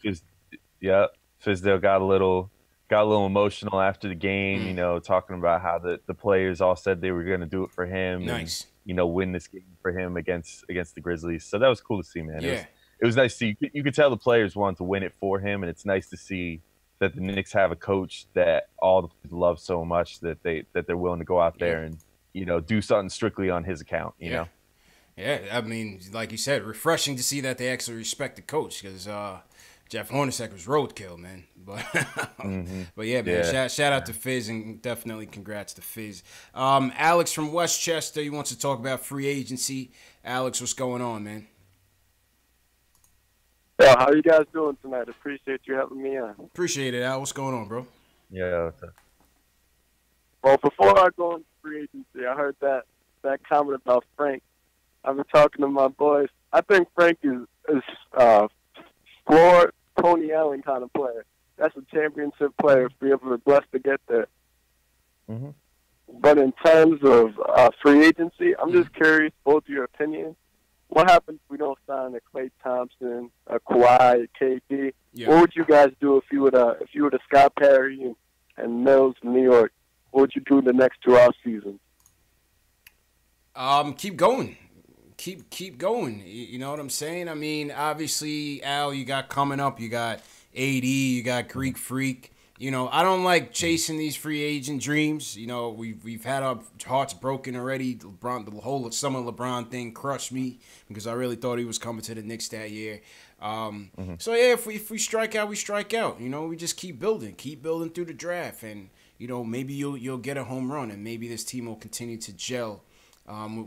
Fizdale got a little emotional after the game. Talking about how the players all said they were going to do it for him. Nice. And, win this game for him against the Grizzlies. So that was cool to see, man. Yeah. It was nice to see. You could tell the players wanted to win it for him, and it's nice to see that the Knicks have a coach that all the players love so much that they're willing to go out there and do something strictly on his account. You know. Yeah, I mean, like you said, refreshing to see that they actually respect the coach because Jeff Hornacek was roadkill, man. But but yeah, man, shout out to Fizz and definitely congrats to Fizz. Alex from Westchester, he wants to talk about free agency. Alex, what's going on, man? Yeah, how you guys doing tonight? Appreciate you having me on. Appreciate it, Al. What's going on, bro? Yeah. Well, before I go into free agency, I heard that comment about Frank. I've been talking to my boys. I think Frank is floor Tony Allen kind of player. That's a championship player if you're blessed to get there. Mm-hmm. But in terms of free agency, I'm just curious, both your opinions. What happens if we don't sign a Klay Thompson, a Kawhi, a KD? Yeah. What would you guys do if you were the Scott Perry and Mills in New York? What would you do the next 2 off seasons? Keep going. Keep going. You know what I'm saying? I mean, obviously, Al, you got coming up. You got AD. You got Greek Freak. You know, I don't like chasing these free agent dreams. You know, we've had our hearts broken already. LeBron, the whole summer LeBron thing crushed me because I really thought he was coming to the Knicks that year. So yeah, if we strike out, we strike out. You know, we just keep building through the draft, and you know, maybe you'll get a home run, and maybe this team will continue to gel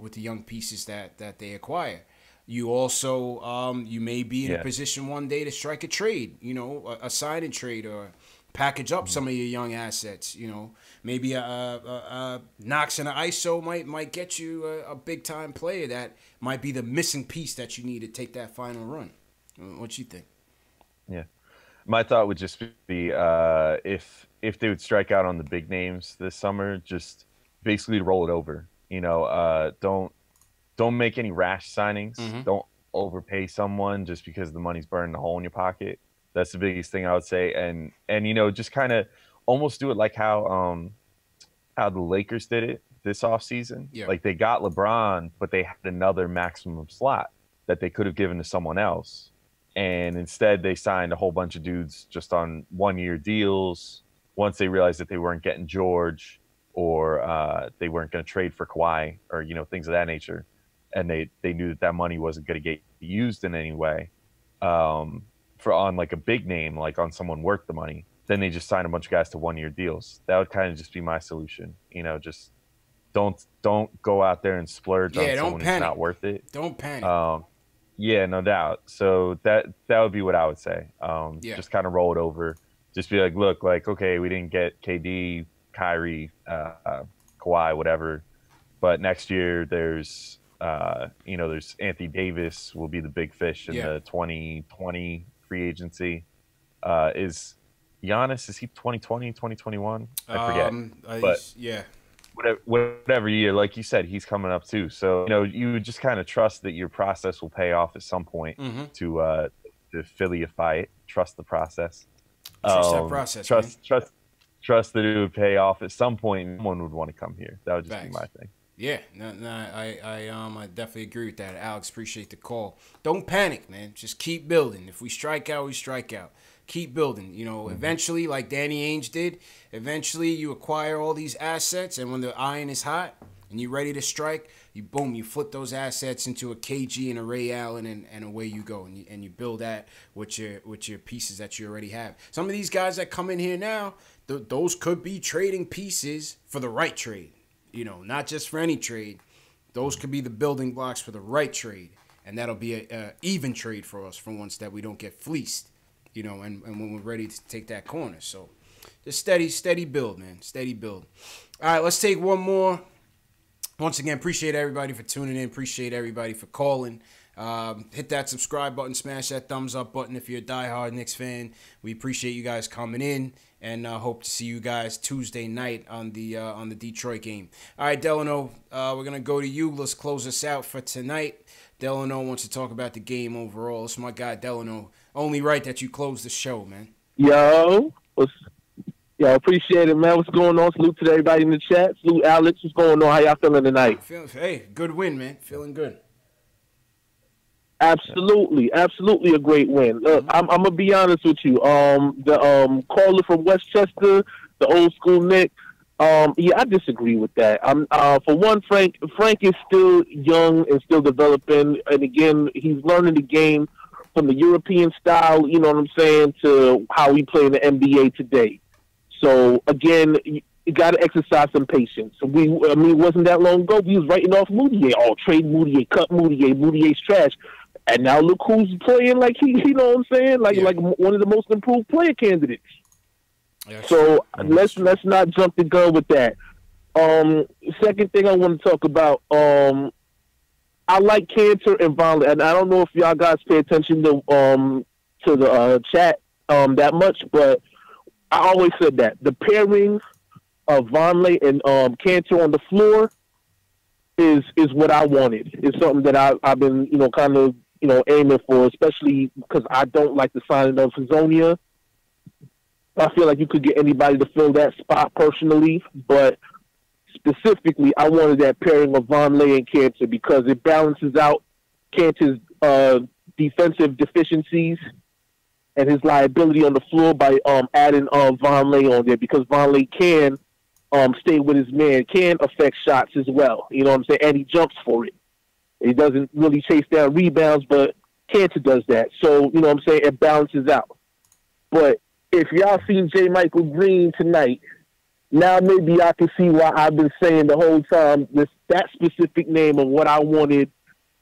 with the young pieces that they acquire. You also you may be in a position one day to strike a trade. You know, a sign and trade or package up some of your young assets. You know, maybe a Knox and an ISO might get you a big time player that might be the missing piece that you need to take that final run. What you think? Yeah, my thought would just be if they would strike out on the big names this summer, just basically roll it over. You know, don't make any rash signings. Don't overpay someone just because the money's burning a hole in your pocket. That's the biggest thing I would say, and you know, just kind of almost do it like how the Lakers did it this offseason. Yeah. Like they got LeBron, but they had another maximum slot that they could have given to someone else, and instead they signed a whole bunch of dudes just on 1-year deals. Once they realized that they weren't getting George, or they weren't going to trade for Kawhi, or you know, things of that nature, and they knew that money wasn't going to get used in any way. For on like a big name, like on someone worth the money, then they just sign a bunch of guys to 1-year deals. That would kind of just be my solution. You know, just don't go out there and splurge on someone who's not worth it. Don't panic. Yeah, no doubt. So that would be what I would say. Just kind of roll it over. Just be like, look, like, okay, we didn't get KD, Kyrie, Kawhi, whatever, but next year there's there's Anthony Davis will be the big fish in the 2020 free agency. Is Giannis, is he 2020, 2021? I forget. But yeah. Whatever year, like you said, he's coming up too. So, you know, you just kind of trust that your process will pay off at some point to Phillyify it. Trust the process. Trust that process. Trust that it would pay off at some point and someone would want to come here. That would just be my thing. Yeah, I definitely agree with that. Alex, appreciate the call. Don't panic, man. Just keep building. If we strike out, we strike out. Keep building. You know, eventually, like Danny Ainge did, eventually you acquire all these assets, and when the iron is hot and you're ready to strike, you flip those assets into a KG and a Ray Allen, and away you go, and you build that with your pieces that you already have. Some of these guys that come in here now, those could be trading pieces for the right trade. You know, not just for any trade. Those could be the building blocks for the right trade. And that'll be a even trade for us for once that we don't get fleeced, you know, and when we're ready to take that corner. So just steady build, man. Steady build. All right, let's take one more. Once again, appreciate everybody for tuning in. Appreciate everybody for calling. Hit that subscribe button. Smash that thumbs up button if you're a diehard Knicks fan. We appreciate you guys coming in. And hope to see you guys Tuesday night on the Detroit game. All right, Delano, we're going to go to you. Let's close this out for tonight. Delano wants to talk about the game overall. It's my guy, Delano. Only right that you close the show, man. Yo, appreciate it, man. What's going on? Salute to everybody in the chat. Salute Alex. What's going on? How y'all feeling tonight? Hey, good win, man. Feeling good. Absolutely a great win. Look, I'm gonna be honest with you. The caller from Westchester, the old school Nick. Yeah, I disagree with that. For one, Frank is still young and still developing, and again, he's learning the game from the European style. You know what I'm saying, to how we play in the NBA today. So again, you got to exercise some patience. It wasn't that long ago we was writing off Moutier. Oh, trade Moutier, cut Moutier, Moutier's trash. And now look who's playing like he, you know what I'm saying? Like one of the most improved player candidates. Yeah, so let's not jump the gun with that. Second thing I want to talk about, I like Cantor and Vonleh, and I don't know if y'all guys pay attention to the chat that much, but I always said that the pairing Vonleh and Cantor on the floor is what I wanted. It's something that I've been, kind of, aiming for, especially because I don't like the signing of Hazonia. I feel like you could get anybody to fill that spot personally, but specifically, I wanted that pairing of Vonleh and Cantor because it balances out Cantor's defensive deficiencies and his liability on the floor by adding Vonleh on there, because Vonleh can stay with his man, can affect shots as well. You know what I'm saying? And he jumps for it. He doesn't really chase down rebounds, but Cantor does that. So, you know what I'm saying? It balances out. But if y'all seen J. Michael Green tonight, now maybe I can see why I've been saying the whole time that specific name of what I wanted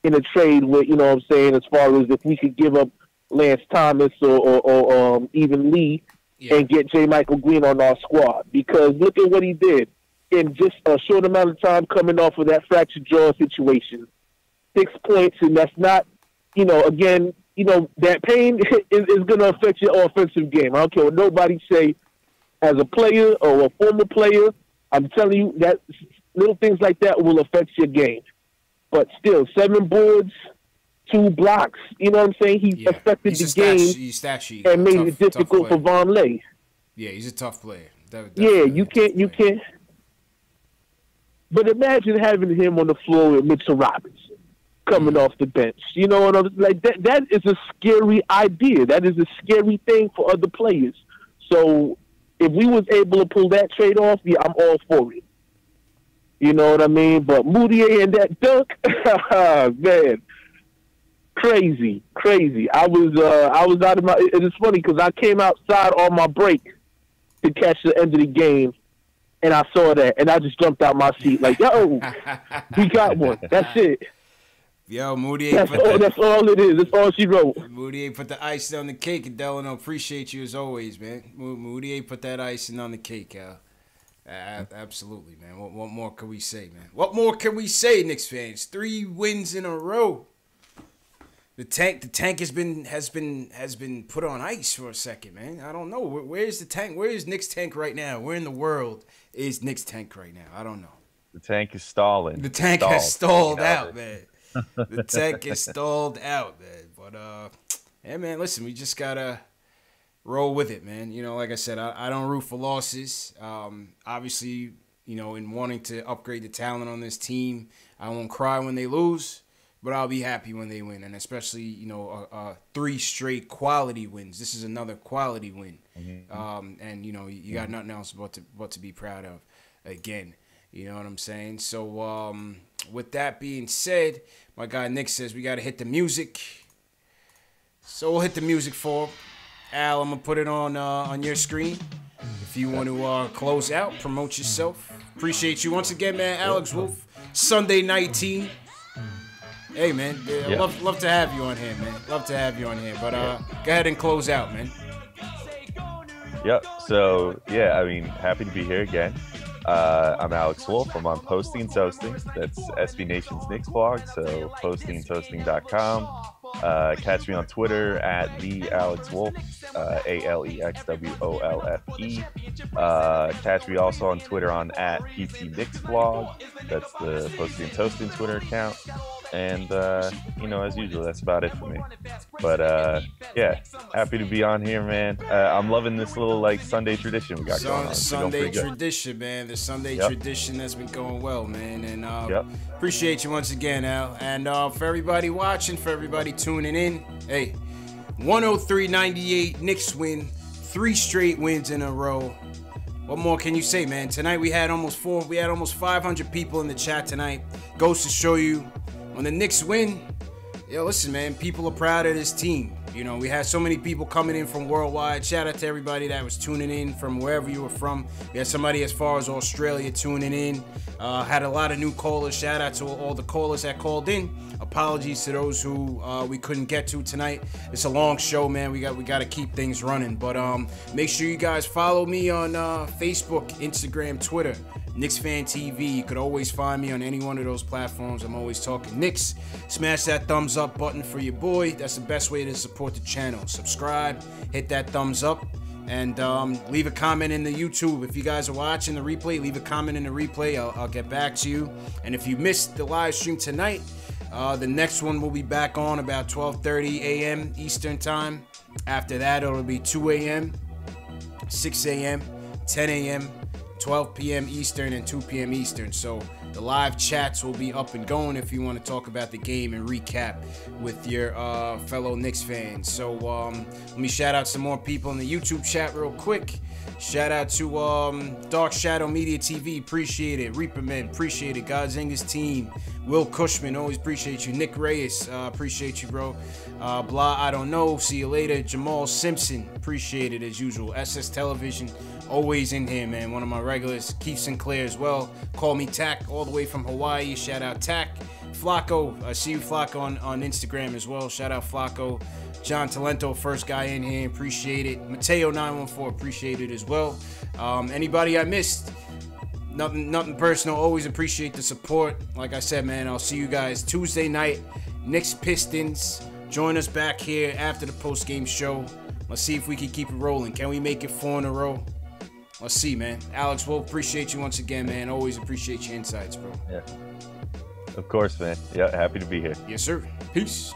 in a trade with, you know what I'm saying, as far as if we could give up Lance Thomas or even Lee and get J. Michael Green on our squad. Because look at what he did in just a short amount of time coming off of that fractured jaw situation. 6 points, and that's not, again, that pain is going to affect your offensive game. I don't care what nobody say. As a player or a former player, I'm telling you that little things like that will affect your game. But still, 7 boards, 2 blocks, you know what I'm saying? He affected the game and made it difficult for Vonleh. Yeah, he's a tough player. Yeah, you can't. But imagine having him on the floor with Mitchell Robinson coming off the bench. You know what I'm like? That is a scary idea. That is a scary thing for other players. So if we was able to pull that trade off, yeah, I'm all for it. You know what I mean? But Moutier and that dunk, man, crazy. I was out of my. It is funny because I came outside on my break to catch the end of the game, and I saw that, and I just jumped out my seat like, yo, we got one. That's it. Yo, Moutier. That's all it is. That's all she wrote. Moutier put the icing on the cake, and Delano, appreciate you as always, man. Moutier put that icing on the cake, absolutely, man. What more can we say, man? What more can we say, Knicks fans? 3 wins in a row. The tank has been put on ice for a second, man. I don't know. Where's the tank? Where is Knicks tank right now? Where in the world is Knicks tank right now? I don't know. The tank is stalling. The tank has stalled out, man. The tank is stalled out, man. But yeah, man. Listen, we just gotta roll with it, man. Like I said, I don't root for losses. Obviously, in wanting to upgrade the talent on this team, I won't cry when they lose, but I'll be happy when they win, and especially 3 straight quality wins. This is another quality win, and you got nothing else but to be proud of. Again, you know what I'm saying? So with that being said, my guy Nick says we got to hit the music. So we'll hit the music for him. Al, I'm going to put it on your screen. If you want to close out, promote yourself. Appreciate you once again, man. Alex Wolf, Sunday night team. Hey, man, love to have you on here, man. Love to have you on here. But go ahead and close out, man. Yep. So, happy to be here again. I'm Alex Wolf. I'm on Posting and Toasting. That's SB Nation's Knicks blog. So postingandtoasting.com. Catch me on Twitter at @TheAlexWolf, ALEXWOLFE. Catch me also on Twitter on @PTKnicksblog. That's the Posting and Toasting Twitter account. And as usual, that's about it for me. But happy to be on here, man. I'm loving this little Sunday tradition we got going on. Sunday tradition, man. The Sunday tradition that's been going well, man. And appreciate you once again, Al. And for everybody watching, for everybody tuning in, hey, 103-98 Knicks win, 3 straight wins in a row. What more can you say, man? Tonight we had almost 500 people in the chat tonight. Goes to show you, when the Knicks win, listen, man, people are proud of this team. We had so many people coming in from worldwide. Shout out to everybody that was tuning in from wherever you were from. We had somebody as far as Australia tuning in. Had a lot of new callers. Shout out to all the callers that called in. Apologies to those who we couldn't get to tonight. It's a long show, man. We got to keep things running. But make sure you guys follow me on Facebook, Instagram, Twitter. Knicks Fan TV. You could always find me on any one of those platforms. I'm always talking Knicks. Smash that thumbs up button for your boy. That's the best way to support the channel. Subscribe, hit that thumbs up. And leave a comment in the YouTube. If you guys are watching the replay, leave a comment in the replay. I'll get back to you. And if you missed the live stream tonight, the next one will be back on about 12:30 a.m. Eastern time. After that, it'll be 2 a.m., 6 a.m., 10 a.m., 12 p.m. Eastern, and 2 p.m. Eastern. So the live chats will be up and going if you want to talk about the game and recap with your fellow Knicks fans. So let me shout out some more people in the YouTube chat real quick. Shout out to Dark Shadow Media TV, appreciate it. Reaperman, appreciate it. Godzinga's team. Will Cushman, always appreciate you. Nick Reyes, appreciate you, bro. Blah, I don't know. See you later. Jamal Simpson, appreciate it as usual. SS Television, always in here, man. One of my regulars. Keith Sinclair as well. Call me Tack, all the way from Hawaii. Shout out Tack. Flacco, I see you, Flacco, on Instagram as well. Shout out Flacco. John Talento, first guy in here, appreciate it. Mateo914, appreciate it as well. Anybody I missed, nothing personal, always appreciate the support. Like I said, man, I'll see you guys Tuesday night. Knicks Pistons, join us back here after the post-game show. Let's see if we can keep it rolling. Can we make it 4 in a row? Let's see, man. Alex Wolf, appreciate you once again, man. Always appreciate your insights, bro. Yeah. Of course, man. Yeah, happy to be here. Yes, sir. Peace.